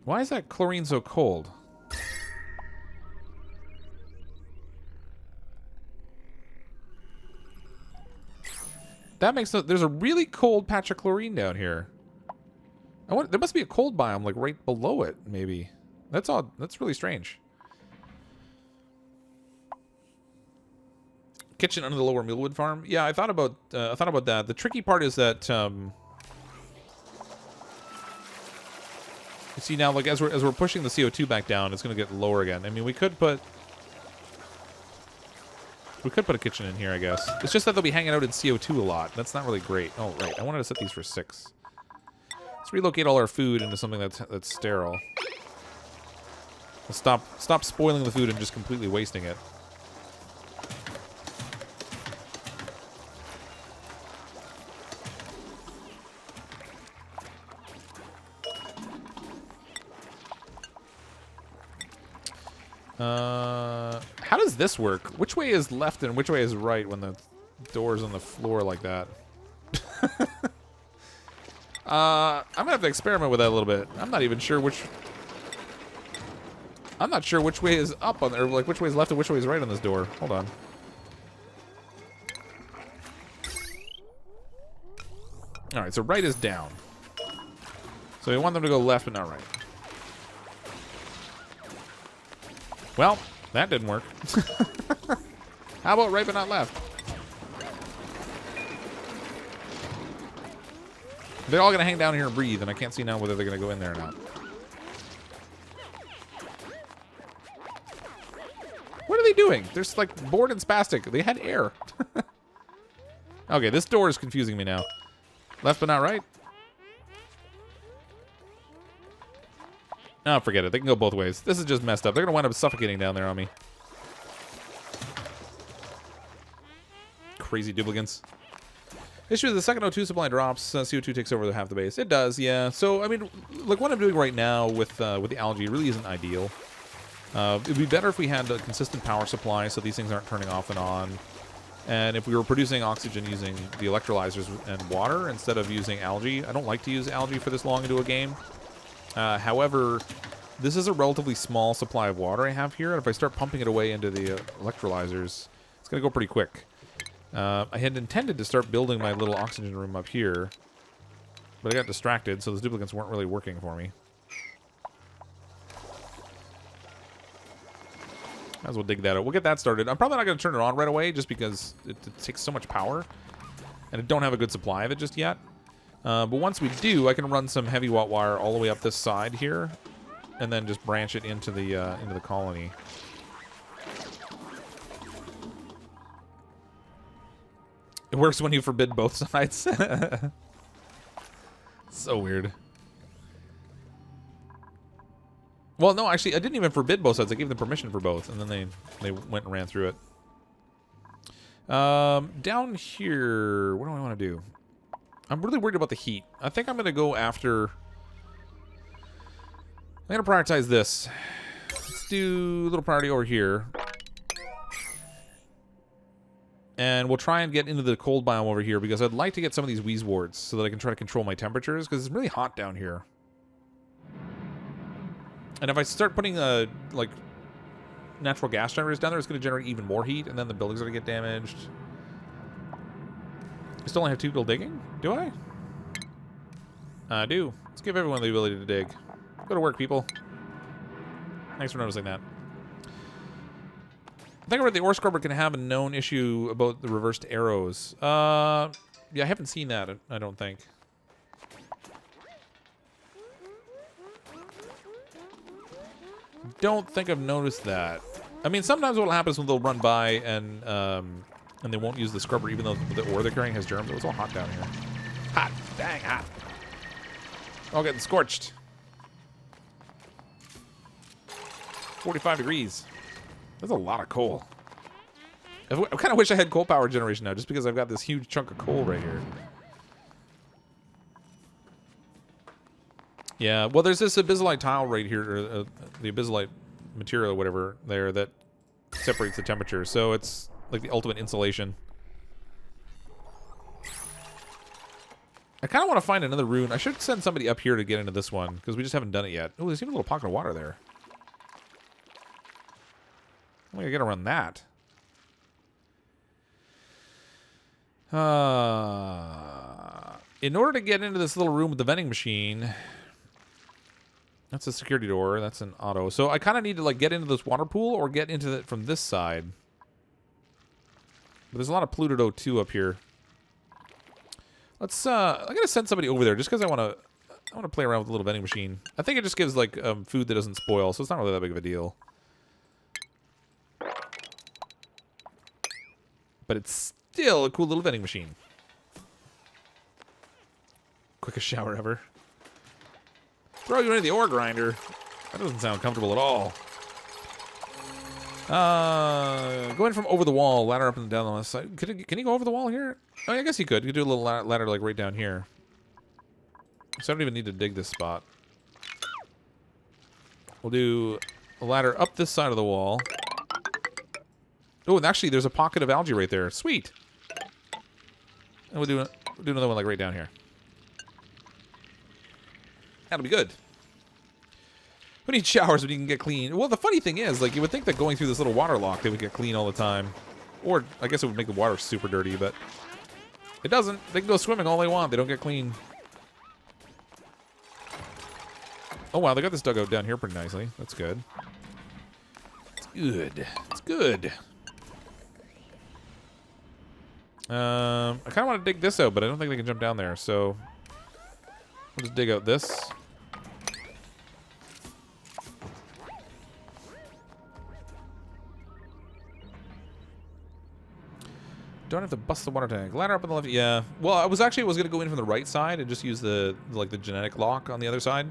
Why is that chlorine so cold? That makes no... There's a really cold patch of chlorine down here. There must be a cold biome, like, right below it, maybe. That's odd. That's really strange. Kitchen under the lower Millwood farm. Yeah, I thought about that. The tricky part is that you see now, like as we're pushing the CO2 back down, it's going to get lower again. I mean, we could put a kitchen in here, I guess. It's just that they'll be hanging out in CO2 a lot. That's not really great. Oh, right. I wanted to set these for 6. Let's relocate all our food into something that's sterile. Let's stop spoiling the food and just completely wasting it. How does this work? Which way is left and which way is right when the door's on the floor like that? I'm gonna have to experiment with that a little bit. I'm not even sure which... I'm not sure which way is up on there, like which way is left and which way is right on this door. Hold on. All right, so right is down. So we want them to go left, but not right. Well, that didn't work. How about right, but not left? They're all going to hang down here and breathe, and I can't see now whether they're going to go in there or not. What are they doing? They're just like bored and spastic. They had air. Okay, this door is confusing me now. Left but not right? Oh, forget it. They can go both ways. This is just messed up. They're going to wind up suffocating down there on me. Crazy duplicants. Issue is the second O2 supply drops, CO2 takes over half the base. It does, yeah. So, I mean, like what I'm doing right now with the algae really isn't ideal. It'd be better if we had a consistent power supply so these things aren't turning off and on. And if we were producing oxygen using the electrolyzers and water instead of using algae. I don't like to use algae for this long into a game. However, this is a relatively small supply of water I have here, and if I start pumping it away into the electrolyzers, it's going to go pretty quick. I had intended to start building my little oxygen room up here, but I got distracted, so those duplicates weren't really working for me. Might as well dig that out. We'll get that started. I'm probably not going to turn it on right away just because it takes so much power, and I don't have a good supply of it just yet. But once we do, I can run some heavy watt wire all the way up this side here, and then just branch it into the colony. It works when you forbid both sides. So weird. Well, no, actually, I didn't even forbid both sides. I gave them permission for both, and then they went and ran through it. Down here, what do I want to do? I'm really worried about the heat. I think I'm going to go after... I'm going to prioritize this. Let's do a little priority over here. And we'll try and get into the cold biome over here because I'd like to get some of these wheeze wards so that I can try to control my temperatures because it's really hot down here. And if I start putting like natural gas generators down there, it's going to generate even more heat, and then the buildings are going to get damaged. I still only have 2 people digging? Do I? I do. Let's give everyone the ability to dig. Go to work, people. Thanks for noticing that. I think I read the ore scrubber can have a known issue about the reversed arrows. Yeah, I haven't seen that, I don't think. Don't think I've noticed that. I mean, sometimes what'll happen is when they'll run by and they won't use the scrubber even though the ore they're carrying has germs. It was all hot down here. Hot. Dang hot. All getting scorched. 45 degrees. That's a lot of coal. I kind of wish I had coal power generation now, just because I've got this huge chunk of coal right here. Yeah, well, there's this abyssallite tile right here, or, the abyssallite material or whatever there that separates the temperature, so it's like the ultimate insulation. I kind of want to find another rune. I should send somebody up here to get into this one, because we just haven't done it yet. Oh, there's even a little pocket of water there. I'm gonna get around that. In order to get into this little room with the vending machine, that's a security door. That's an auto. So I kind of need to like get into this water pool or get into it from this side. But there's a lot of polluted O2 up here. Let's. I'm gonna send somebody over there just because I want to play around with the little vending machine. I think it just gives like food that doesn't spoil, so it's not really that big of a deal. But it's still a cool little vending machine. Quickest shower ever. Throw you into the ore grinder. That doesn't sound comfortable at all. Going from over the wall, ladder up and down the left side. Can you go over the wall here? Oh, I guess you could. You could do a little ladder like right down here. So I don't even need to dig this spot. We'll do a ladder up this side of the wall. Oh, and actually, there's a pocket of algae right there. Sweet. And we'll do another one like right down here. That'll be good. Who needs showers when you can get clean? Well, the funny thing is, like, you would think that going through this little water lock, they would get clean all the time. Or, I guess it would make the water super dirty, but It doesn't. They can go swimming all they want. They don't get clean. Oh, wow. They got this dugout down here pretty nicely. That's good. It's good. It's good. I kind of want to dig this out, but I don't think they can jump down there, so we'll just dig out this. Don't have to bust the water tank. Ladder up on the left. Yeah. Well, I was going to go in from the right side and just use the genetic lock on the other side.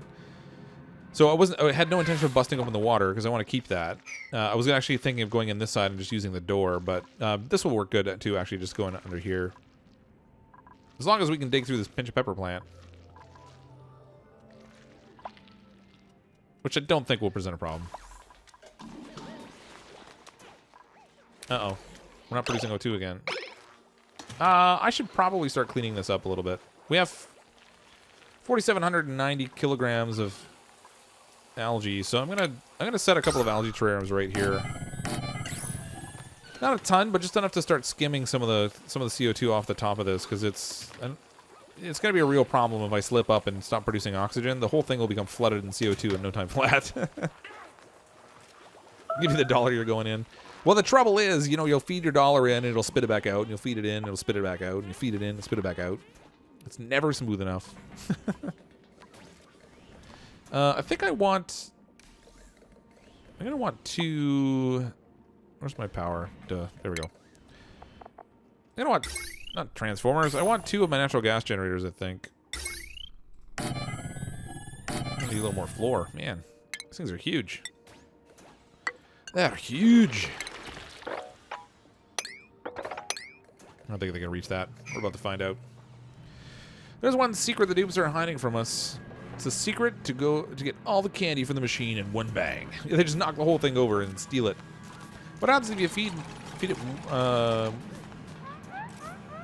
So I had no intention of busting open the water because I want to keep that. I was actually thinking of going in this side and just using the door, but this will work good too, actually, just going under here. As long as we can dig through this pinch of pepper plant. Which I don't think will present a problem. Uh-oh. We're not producing O2 again. I should probably start cleaning this up a little bit. We have 4,790 kilograms of algae, so I'm gonna set a couple of algae terrariums right here. Not a ton, but just enough to start skimming some of the CO2 off the top of this, because it's gonna be a real problem if I slip up and stop producing oxygen. The whole thing will become flooded in CO2 in no time flat. Give you the dollar you're going in. Well, the trouble is, you'll feed your dollar in, and it'll spit it back out, and you'll feed it in, and it'll spit it back out, and you feed it in, and spit it back out. It's never smooth enough. I think I'm gonna want two. Where's my power? Duh. There we go. I'm gonna want, not transformers. I want 2 of my natural gas generators, I think. I need a little more floor. Man, these things are huge. They're huge. I don't think they can reach that. We're about to find out. There's one secret the dupes are hiding from us. It's a secret to get all the candy from the machine in one bang. They just knock the whole thing over and steal it. What happens if you feed it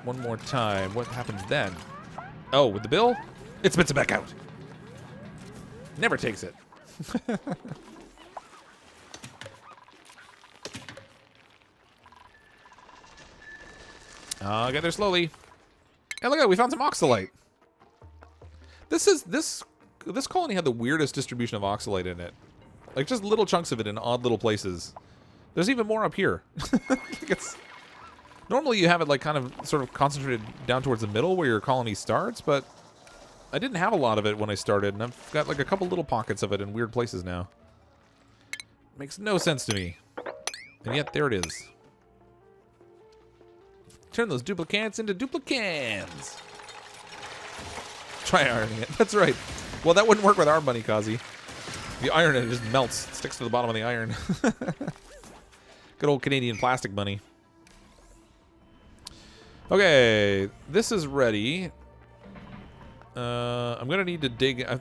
one more time? What happens then? Oh, with the bill? It spits it back out. Never takes it. Get there slowly. Hey, look at it. We found some oxalite. This colony had the weirdest distribution of oxalite in it. Like, just little chunks of it in odd little places. There's even more up here. Normally you have it, like, kind of sort of concentrated down towards the middle where your colony starts, but I didn't have a lot of it when I started, and I've got, like, a couple little pockets of it in weird places now. Makes no sense to me. And yet, there it is. Turn those duplicants into duplicans. Try ironing it. That's right. Well, that wouldn't work with our money, Kazi. If you iron it, it just melts. It sticks to the bottom of the iron. Good old Canadian plastic money. Okay, this is ready. I'm gonna need to dig. I'm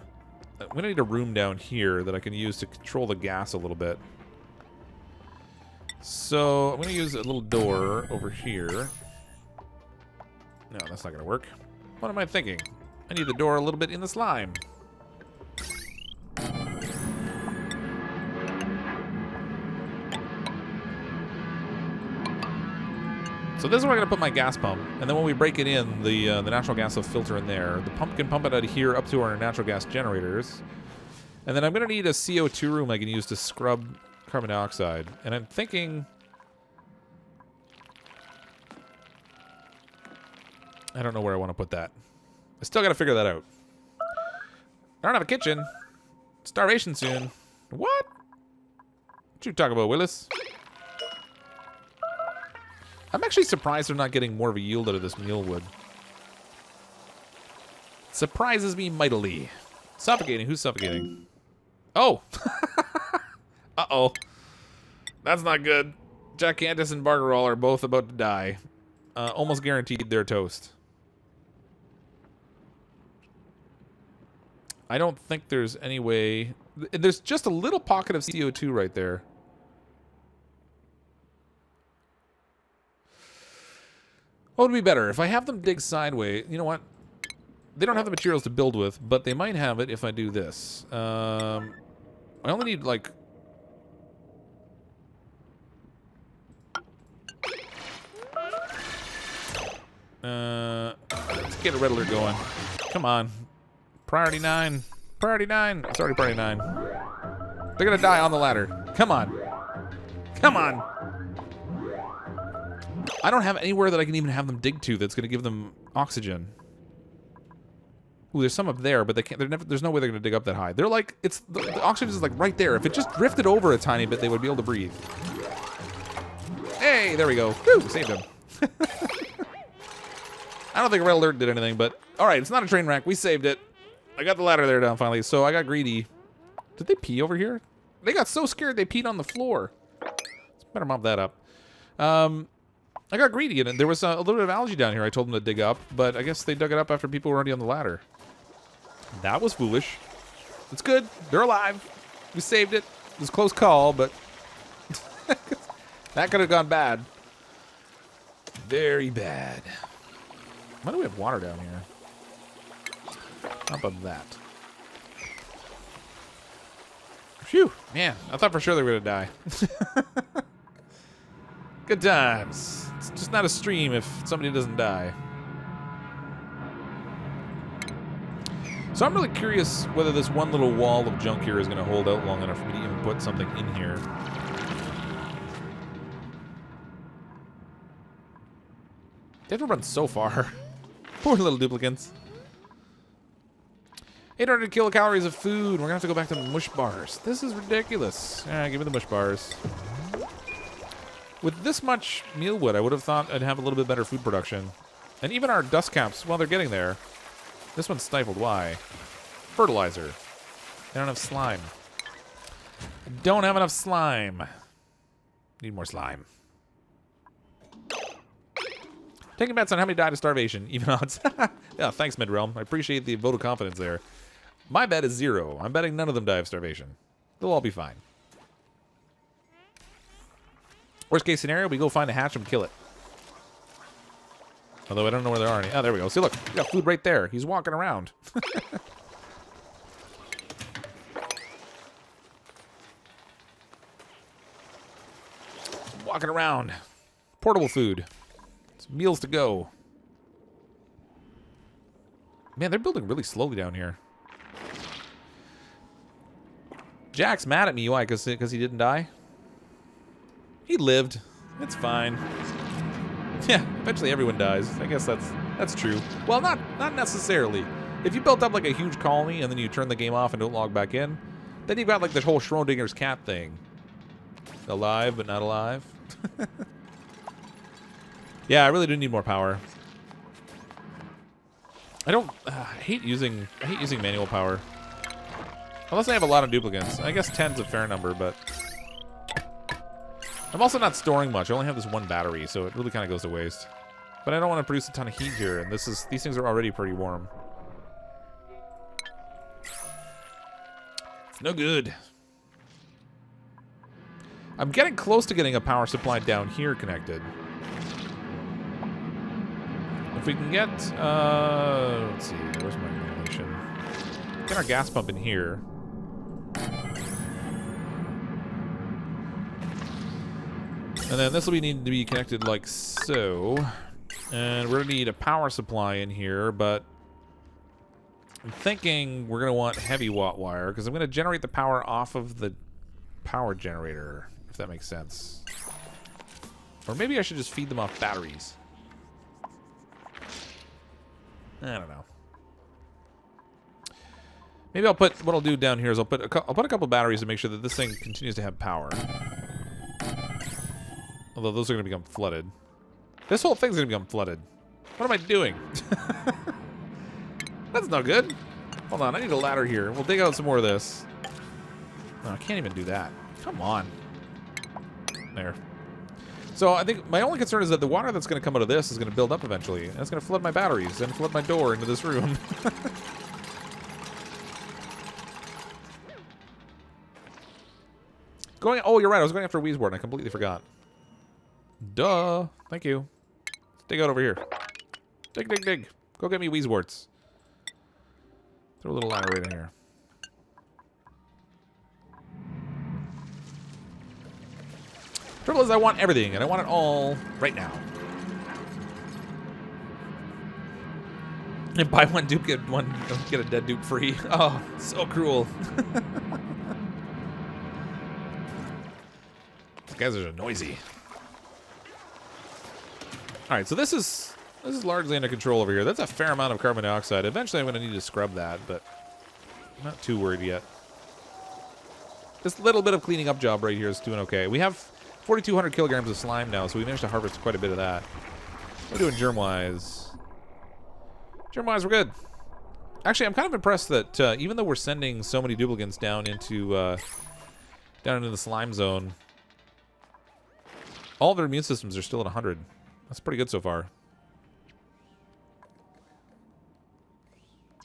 gonna need a room down here that I can use to control the gas a little bit. So I'm gonna use a little door over here. No, that's not gonna work. What am I thinking? I need the door a little bit in the slime. So this is where I'm gonna put my gas pump, and then when we break it in, the natural gas will filter in there. The pump can pump it out of here up to our natural gas generators, and then I'm gonna need a CO2 room I can use to scrub carbon dioxide. And I'm thinking, I don't know where I want to put that. I still gotta figure that out. I don't have a kitchen. Starvation soon. What? What you talking about, Willis? I'm actually surprised they're not getting more of a yield out of this mealwood. Surprises me mightily. Suffocating? Who's suffocating? Oh! Uh-oh. That's not good. Jack Cantus and Bargerall are both about to die. Almost guaranteed they're toast. I don't think there's any way... There's just a little pocket of CO2 right there. What would be better? If I have them dig sideways... You know what? They don't have the materials to build with, but they might have it if I do this. I only need, like... Let's get a red alert going. Come on. Priority 9. Priority 9. It's already priority 9. They're gonna die on the ladder. Come on. Come on. I don't have anywhere that I can even have them dig to that's gonna give them oxygen. Ooh, there's some up there, but they can't. There's no way they're gonna dig up that high. They're like, the oxygen is like right there. If it just drifted over a tiny bit, they would be able to breathe. Hey, there we go. Woo, saved him. I don't think Red Alert did anything, but all right, it's not a train wreck. We saved it. I got the ladder there down finally, so I got greedy. Did they pee over here? They got so scared they peed on the floor. Let's better mop that up. I got greedy, and there was a little bit of algae down here I told them to dig up, but I guess they dug it up after people were already on the ladder. That was foolish. It's good. They're alive. We saved it. It was a close call, but that could have gone bad. Very bad. Why do we have water down here? How about that? Phew. Man, I thought for sure they were going to die. Good times. It's just not a stream if somebody doesn't die. So I'm really curious whether this one little wall of junk here is going to hold out long enough for me to even put something in here. They have to run so far. Poor little duplicants. 800 kilocalories of food. We're going to have to go back to mush bars. This is ridiculous. Give me the mush bars. With this much mealwood, I would have thought I'd have a little bit better food production. And even our dust caps, well, they're getting there. This one's stifled. Why? Fertilizer. They don't have slime. I don't have enough slime. Need more slime. Taking bets on how many died of starvation. Even odds. Yeah, thanks, Midrealm. I appreciate the vote of confidence there. My bet is 0. I'm betting none of them die of starvation. They'll all be fine. Worst case scenario, we go find a hatch and kill it. Although I don't know where there are any. Oh, there we go. See, look. We got food right there. He's walking around. Walking around. Portable food. It's meals to go. Man, they're building really slowly down here. Jack's mad at me. Why? Because he didn't die? He lived. It's fine. Yeah, eventually everyone dies. I guess that's true. Well, not necessarily. If you built up like a huge colony and then you turn the game off and don't log back in, then you've got like this whole Schrodinger's cat thing. Alive but not alive. Yeah, I really do need more power. I hate using manual power. Unless I have a lot of duplicates. I guess 10's a fair number, but I'm also not storing much. I only have this one battery, so it really kind of goes to waste. But I don't want to produce a ton of heat here, and these things are already pretty warm. It's no good. I'm getting close to getting a power supply down here connected. If we can get, let's see, where's my animation? Get our gas pump in here. And then this will need to be connected like so. And we're going to need a power supply in here, but I'm thinking we're going to want heavy watt wire because I'm going to generate the power off of the power generator, if that makes sense. Or maybe I should just feed them off batteries. I don't know. Maybe I'll put, what I'll do down here is I'll put a couple batteries to make sure that this thing continues to have power. Although those are going to become flooded. This whole thing's going to become flooded. What am I doing? That's not good. Hold on, I need a ladder here. We'll dig out some more of this. No, I can't even do that. Come on. There. So I think my only concern is that the water that's going to come out of this is going to build up eventually. And it's going to flood my batteries and flood my door into this room. Oh, you're right. I was going after a Wheezeboard and I completely forgot. Duh. Thank you. Let's dig out over here. Dig, dig, dig. Go get me Wheezeboards. Throw a little ladder right in here. Trouble is I want everything, and I want it all right now. Buy one dupe, get a dead dupe free. Oh, so cruel. These guys are noisy. All right, so this is largely under control over here. That's a fair amount of carbon dioxide. Eventually, I'm going to need to scrub that, but I'm not too worried yet. This little bit of cleaning up job right here is doing okay. We have 4,200 kilograms of slime now, so we managed to harvest quite a bit of that. We're doing germ-wise. Germ-wise, we're good. Actually, I'm kind of impressed that even though we're sending so many duplicants down into the slime zone, all of their immune systems are still at 100. That's pretty good so far.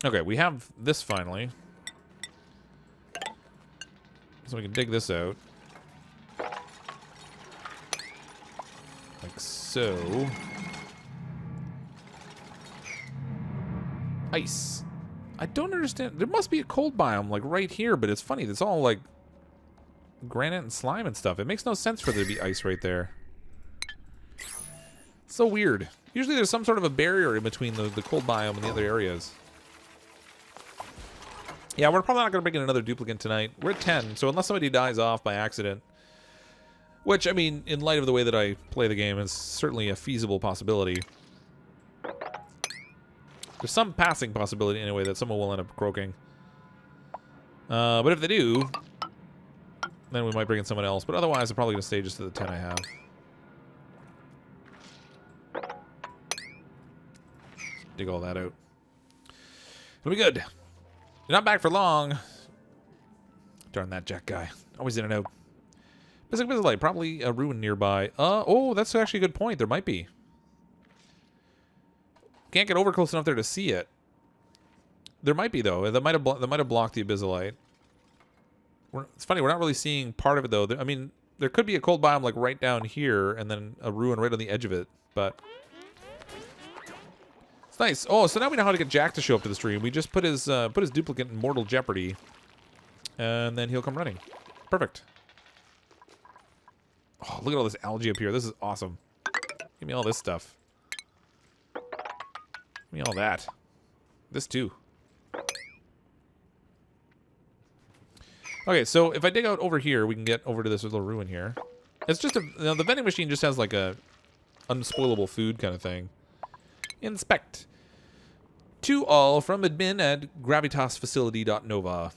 Okay, we have this finally. So we can dig this out. Like so. Ice. I don't understand. There must be a cold biome, like, right here, but it's funny. It's all, like, granite and slime and stuff. It makes no sense for there to be ice right there. So weird. Usually there's some sort of a barrier in between the cold biome and the other areas. Yeah, we're probably not going to bring in another duplicant tonight. We're at 10, so unless somebody dies off by accident, which, I mean, in light of the way that I play the game, is certainly a feasible possibility. There's some passing possibility, anyway, that someone will end up croaking. But if they do, then we might bring in someone else. But otherwise, I'm probably going to stay just at the 10 I have. Dig all that out. It'll be good. You're not back for long. Darn that Jack guy. Always in and out. Physical Light, probably a ruin nearby. Oh, that's actually a good point. There might be. Can't get over close enough there to see it. There might be, though. That might have blocked the Abyssalite. It's funny, we're not really seeing part of it, though. I mean, there could be a cold biome, like, right down here, and then a ruin right on the edge of it, but... It's nice. Oh, so now we know how to get Jack to show up to the stream. We just put his duplicate in mortal jeopardy, and then he'll come running. Perfect. Oh, look at all this algae up here. This is awesome. Give me all this stuff. Give me all that. This too. Okay, so if I dig out over here, we can get over to this little ruin here. It's just the vending machine just has like a unspoilable food kind of thing. Inspect. To all from admin at gravitasfacility.nova.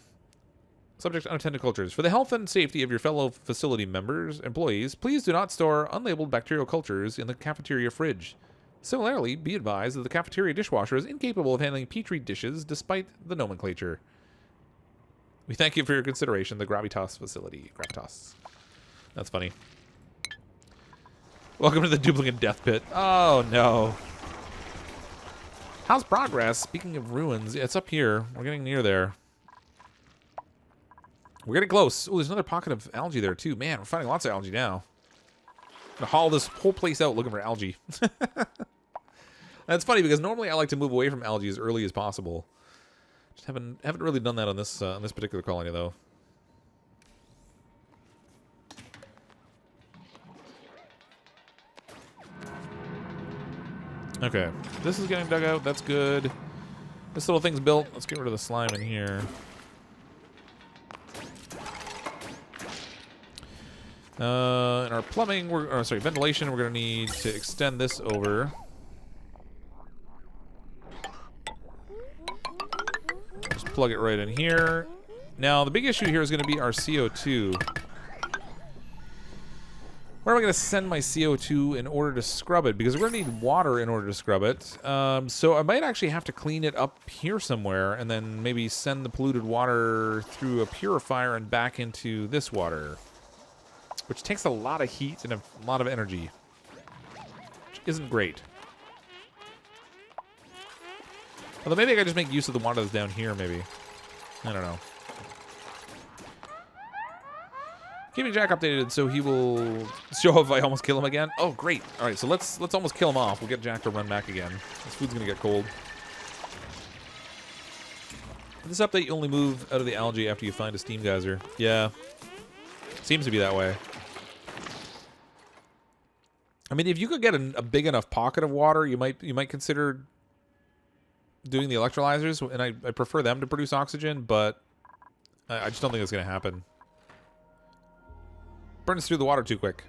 Subject to unattended cultures. For the health and safety of your fellow facility employees, please do not store unlabeled bacterial cultures in the cafeteria fridge. Similarly, be advised that the cafeteria dishwasher is incapable of handling petri dishes despite the nomenclature. We thank you for your consideration, the Gravitas facility. Gravitas. That's funny. Welcome to the duplicate death pit. Oh, no. How's progress? Speaking of ruins, it's up here. We're getting near there. We're getting close. Oh, there's another pocket of algae there, too. Man, we're finding lots of algae now. I'm gonna haul this whole place out looking for algae. That's funny, because normally I like to move away from algae as early as possible. Just haven't really done that on this particular colony, though. Okay, this is getting dug out. That's good. This little thing's built. Let's get rid of the slime in here. In our plumbing, ventilation, we're gonna need to extend this over. Just plug it right in here. Now, the big issue here is gonna be our CO2. Where am I going to send my CO2 in order to scrub it? Because we're going to need water in order to scrub it. So I might actually have to clean it up here somewhere and then maybe send the polluted water through a purifier and back into this water. Which takes a lot of heat and a lot of energy. Which isn't great. Although maybe I could just make use of the water that's down here, maybe. I don't know. Keeping Jack updated so he will show if I almost kill him again. Oh, great. All right, so let's almost kill him off. We'll get Jack to run back again. This food's going to get cold. In this update, you only move out of the algae after you find a steam geyser. Yeah. Seems to be that way. I mean, if you could get a big enough pocket of water, you might consider doing the electrolyzers, and I prefer them to produce oxygen, but I just don't think it's going to happen. Burns through the water too quick.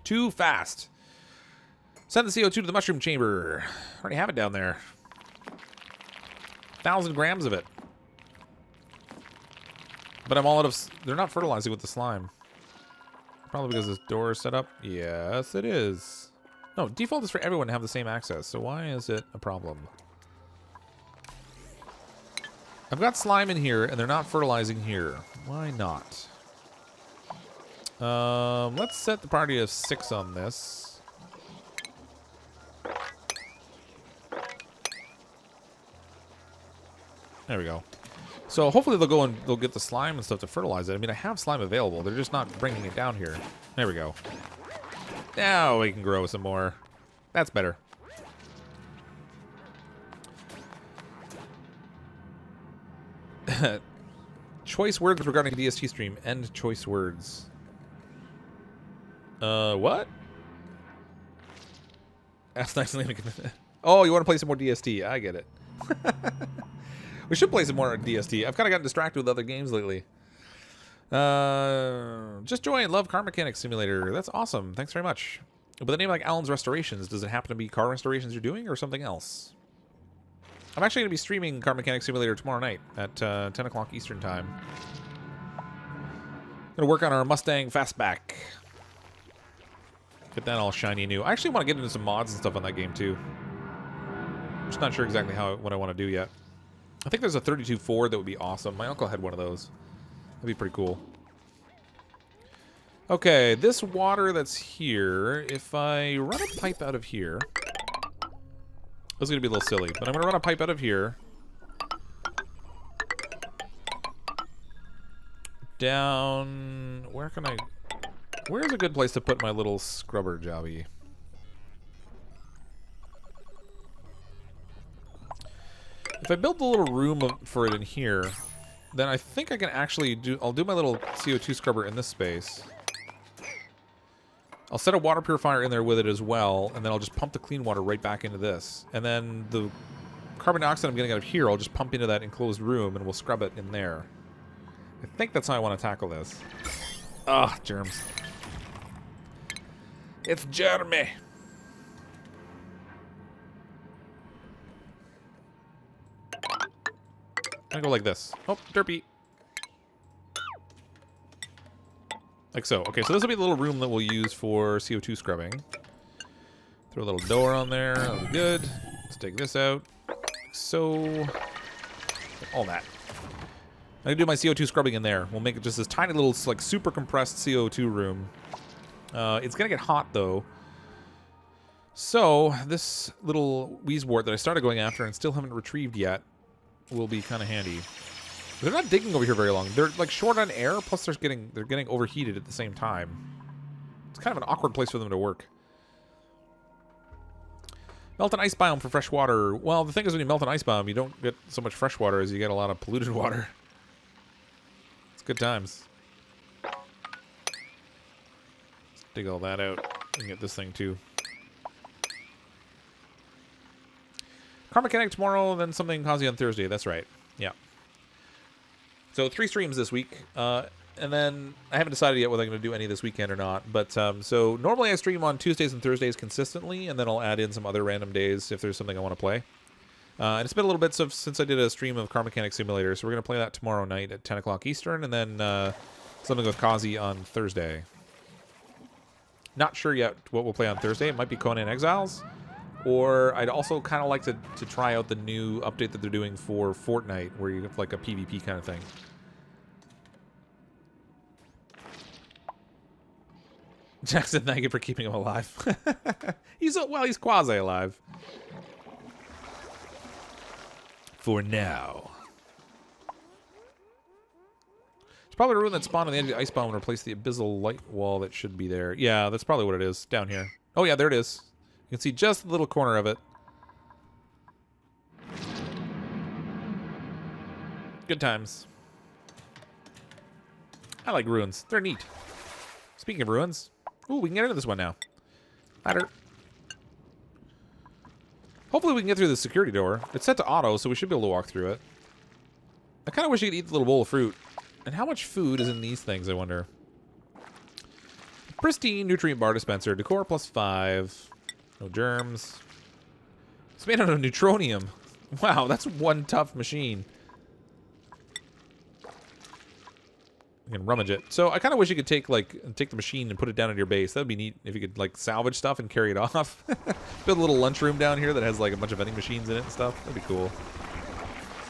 Too fast. Send the CO2 to the mushroom chamber. Already have it down there. 1,000 grams of it. But I'm all out of... They're not fertilizing with the slime. Probably because this door is set up. Yes, it is. No, default is for everyone to have the same access. So why is it a problem? I've got slime in here, and they're not fertilizing here. Why not? Let's set the party of 6 on this. There we go. So hopefully they'll go and they'll get the slime and stuff to fertilize it. I mean, I have slime available. They're just not bringing it down here. There we go. Now we can grow some more. That's better. Choice words regarding DST stream. End choice words. What? That's nicely. Oh, you want to play some more DST? I get it. We should play some more DST. I've kind of gotten distracted with other games lately. Just join. Love Car Mechanics Simulator. That's awesome. Thanks very much. But the name like Alan's Restorations, does it happen to be car restorations you're doing or something else? I'm actually going to be streaming Car Mechanics Simulator tomorrow night at 10 o'clock Eastern Time. Going to work on our Mustang Fastback. Get that all shiny new. I actually want to get into some mods and stuff on that game too. I'm just not sure exactly what I want to do yet. I think there's a 32 Ford that would be awesome. My uncle had one of those. That'd be pretty cool. Okay, this water that's here, if I run a pipe out of here... This is going to be a little silly, but I'm going to run a pipe out of here. Down... Where can I... Where's a good place to put my little scrubber jobby? If I build the little room for it in here, then I think I can actually do... I'll do my little CO2 scrubber in this space. I'll set a water purifier in there with it as well, and then I'll just pump the clean water right back into this. And then the carbon dioxide I'm getting out of here, I'll just pump into that enclosed room, and we'll scrub it in there. I think that's how I want to tackle this. Ugh, germs. It's Jeremy. I'm gonna go like this. Oh, derpy. Like so. Okay, so this will be the little room that we'll use for CO2 scrubbing. Throw a little door on there. That'll be good. Let's take this out. Like so. All that. I'm gonna do my CO2 scrubbing in there. We'll make it just this tiny little, like, super compressed CO2 room. It's gonna get hot though. So this little Wheezewort that I started going after and still haven't retrieved yet will be kind of handy. They're not digging over here very long. They're like short on air, plus they're getting overheated at the same time. It's kind of an awkward place for them to work. Melt an ice biome for fresh water. Well, the thing is when you melt an ice biome, you don't get so much fresh water as you get a lot of polluted water. It's good times. Let's dig all that out and get this thing too. Car Mechanic tomorrow, then something Kazi on Thursday. That's right. Yeah. So 3 streams this week, and then I haven't decided yet whether I'm going to do any this weekend or not. But so normally I stream on Tuesdays and Thursdays consistently, and then I'll add in some other random days if there's something I want to play. And it's been a little bit since I did a stream of Car Mechanic Simulator, so we're going to play that tomorrow night at 10 o'clock Eastern, and then something with Kazi on Thursday. Not sure yet what we'll play on Thursday. It might be Conan Exiles. Or I'd also kind of like to try out the new update that they're doing for Fortnite, where you have like a PvP kind of thing. Jackson, thank you for keeping him alive. He's quasi-alive. For now. It's probably a ruin that spawned on the edge of the ice bomb and replaced the abyssal light wall that should be there. Yeah, that's probably what it is, down here. Oh yeah, there it is. You can see just the little corner of it. Good times. I like ruins. They're neat. Speaking of ruins, ooh, we can get into this one now. Ladder. Hopefully we can get through the security door. It's set to auto, so we should be able to walk through it. I kind of wish you could eat the little bowl of fruit. And how much food is in these things, I wonder? Pristine nutrient bar dispenser. Decor +5. No germs. It's made out of neutronium. Wow, that's one tough machine. You can rummage it. So I kind of wish you could take the machine and put it down at your base. That would be neat if you could like salvage stuff and carry it off. Build a little lunchroom down here that has like a bunch of vending machines in it and stuff. That'd be cool.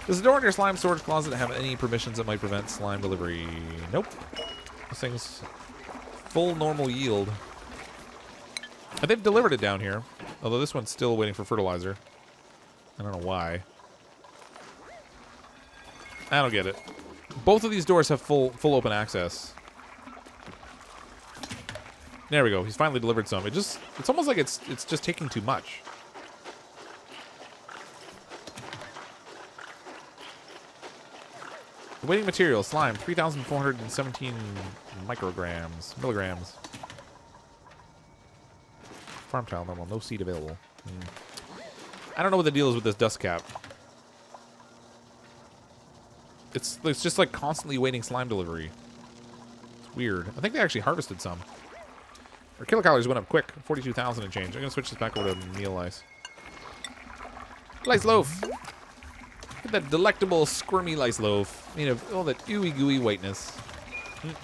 Does the door in your slime storage closet have any permissions that might prevent slime delivery? Nope. This thing's full normal yield. And they've delivered it down here. Although this one's still waiting for fertilizer. I don't know why. I don't get it. Both of these doors have full open access. There we go. He's finally delivered some. It's almost like it's just taking too much. The waiting material, slime, 3,417 milligrams. Farm tile normal, no seed available. I don't know what the deal is with this dust cap. It's just like constantly waiting slime delivery. It's weird. I think they actually harvested some. Our kilocalories went up quick, 42,000 and change. I'm gonna switch this back over to meal lice. Lice loaf. Look at that delectable squirmy lice loaf made of all that ooey gooey whiteness. If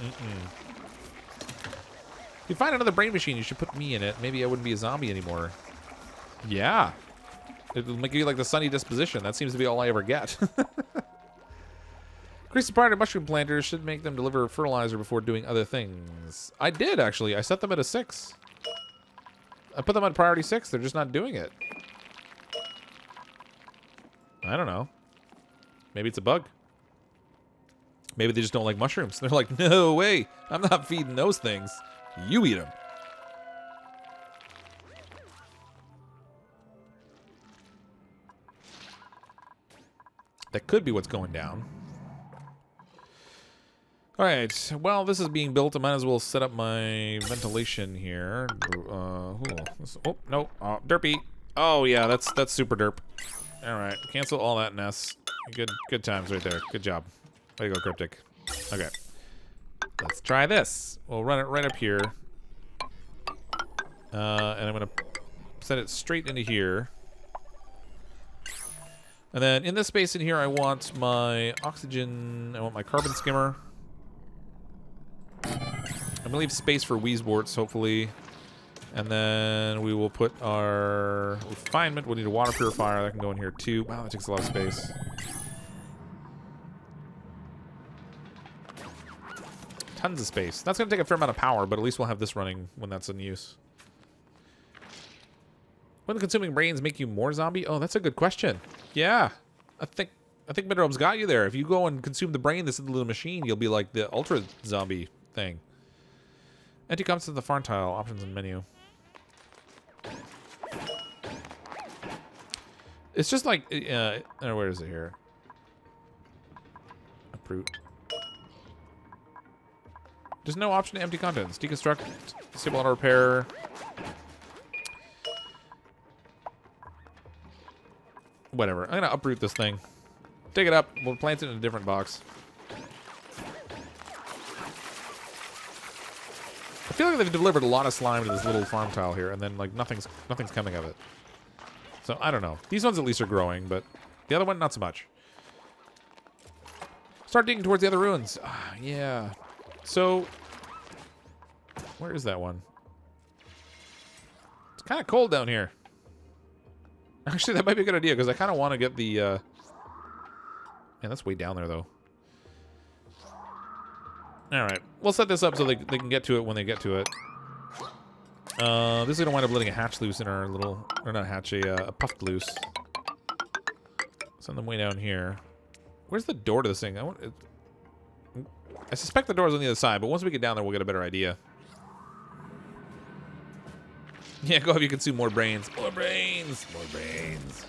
you find another brain machine, you should put me in it. Maybe I wouldn't be a zombie anymore. Yeah. It'll make you like the sunny disposition. That seems to be all I ever get. Increase the priority of mushroom planters should make them deliver fertilizer before doing other things. I did, actually. I set them at a 6. I put them on priority 6. They're just not doing it. I don't know. Maybe it's a bug. Maybe they just don't like mushrooms. They're like, no way. I'm not feeding those things. You eat them. That could be what's going down. All right. Well, this is being built. I might as well set up my ventilation here. Oh, no. Oh, derpy. Oh, yeah. That's super derp. All right. Cancel all that mess. Good times right there. Good job. Way to go, Cryptic. Okay. Let's try this. We'll run it right up here. And I'm going to set it straight into here. And then in this space in here, I want my oxygen. I want my carbon skimmer. I'm gonna leave space for Wheezeworts, hopefully. And then we will put our refinement. We'll need a water purifier. That can go in here too. Wow, that takes a lot of space. Tons of space. That's gonna take a fair amount of power, but at least we'll have this running when that's in use. When consuming brains make you more zombie? Oh, that's a good question. Yeah. I think Midrobes got you there. If you go and consume the brain that's in the little machine, you'll be like the ultra zombie thing. Empty comments to the farm tile. Options and menu. It's just like, where is it here? Uproot. There's no option to empty contents. Deconstruct, disable auto repair. Whatever. I'm gonna uproot this thing. Take it up. We'll plant it in a different box. I feel like they've delivered a lot of slime to this little farm tile here, and then like nothing's coming of it. So I don't know. These ones at least are growing, but the other one not so much. Start digging towards the other ruins. Ah, yeah. So where is that one? It's kind of cold down here. Actually, that might be a good idea because I kind of want to get the. Man, that's way down there though. All right, we'll set this up so they can get to it when they get to it. This is gonna wind up letting a hatch loose in our little, or not hatch, a puffed loose. Send them way down here. Where's the door to this thing? I suspect the door's on the other side, but once we get down there, we'll get a better idea. Yeah, go ahead. You consume more brains. More brains. More brains.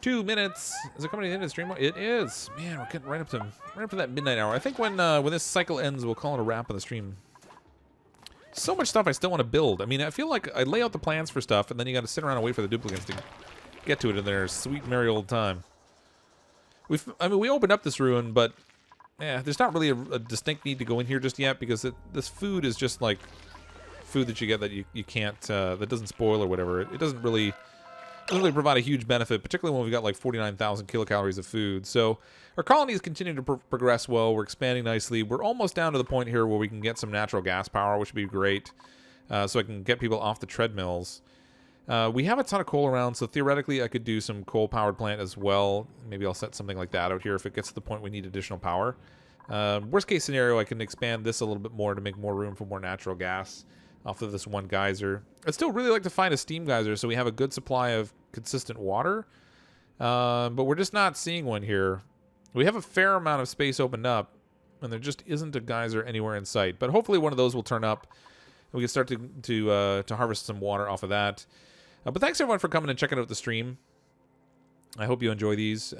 2 minutes. Is it coming to the end of the stream? It is. Man, we're getting right up to that midnight hour. I think when this cycle ends, we'll call it a wrap on the stream. so much stuff I still want to build. I mean, I feel like I lay out the plans for stuff, and then you got to sit around and wait for the duplicates to get to it in their sweet, merry old time. I mean, we opened up this ruin, but yeah, there's not really a distinct need to go in here just yet because this food is just like food that you get that you can't, that doesn't spoil or whatever. It doesn't really provide a huge benefit, particularly when we've got like 49,000 kilocalories of food. So our colonies continue to progress well. We're expanding nicely. We're almost down to the point here where we can get some natural gas power, which would be great. So I can get people off the treadmills. We have a ton of coal around, so theoretically I could do some coal-powered plant as well. Maybe I'll set something like that out here if it gets to the point we need additional power. Worst case scenario, I can expand this a little bit more to make more room for more natural gas off of this one geyser. I'd still really like to find a steam geyser so we have a good supply of consistent water. But we're just not seeing one here. We have a fair amount of space opened up, and there just isn't a geyser anywhere in sight. But hopefully one of those will turn up, and we can start to harvest some water off of that. But thanks everyone for coming and checking out the stream. I hope you enjoy these.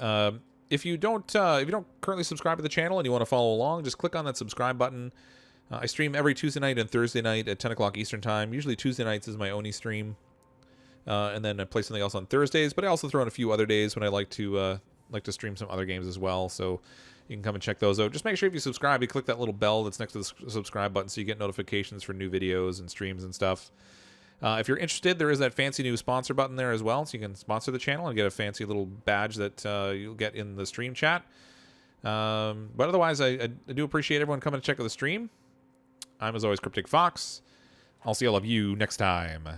If you don't currently subscribe to the channel and you want to follow along, just click on that subscribe button. I stream every Tuesday night and Thursday night at 10 o'clock Eastern Time. Usually Tuesday nights is my Oni stream. And then I play something else on Thursdays, but I also throw in a few other days when I like to stream some other games as well. So you can come and check those out. Just make sure if you subscribe, you click that little bell that's next to the subscribe button so you get notifications for new videos and streams and stuff. If you're interested, there is that fancy new sponsor button there as well, so you can sponsor the channel and get a fancy little badge that you'll get in the stream chat. But otherwise, I do appreciate everyone coming to check out the stream. I'm, as always, CrypticFox. I'll see all of you next time.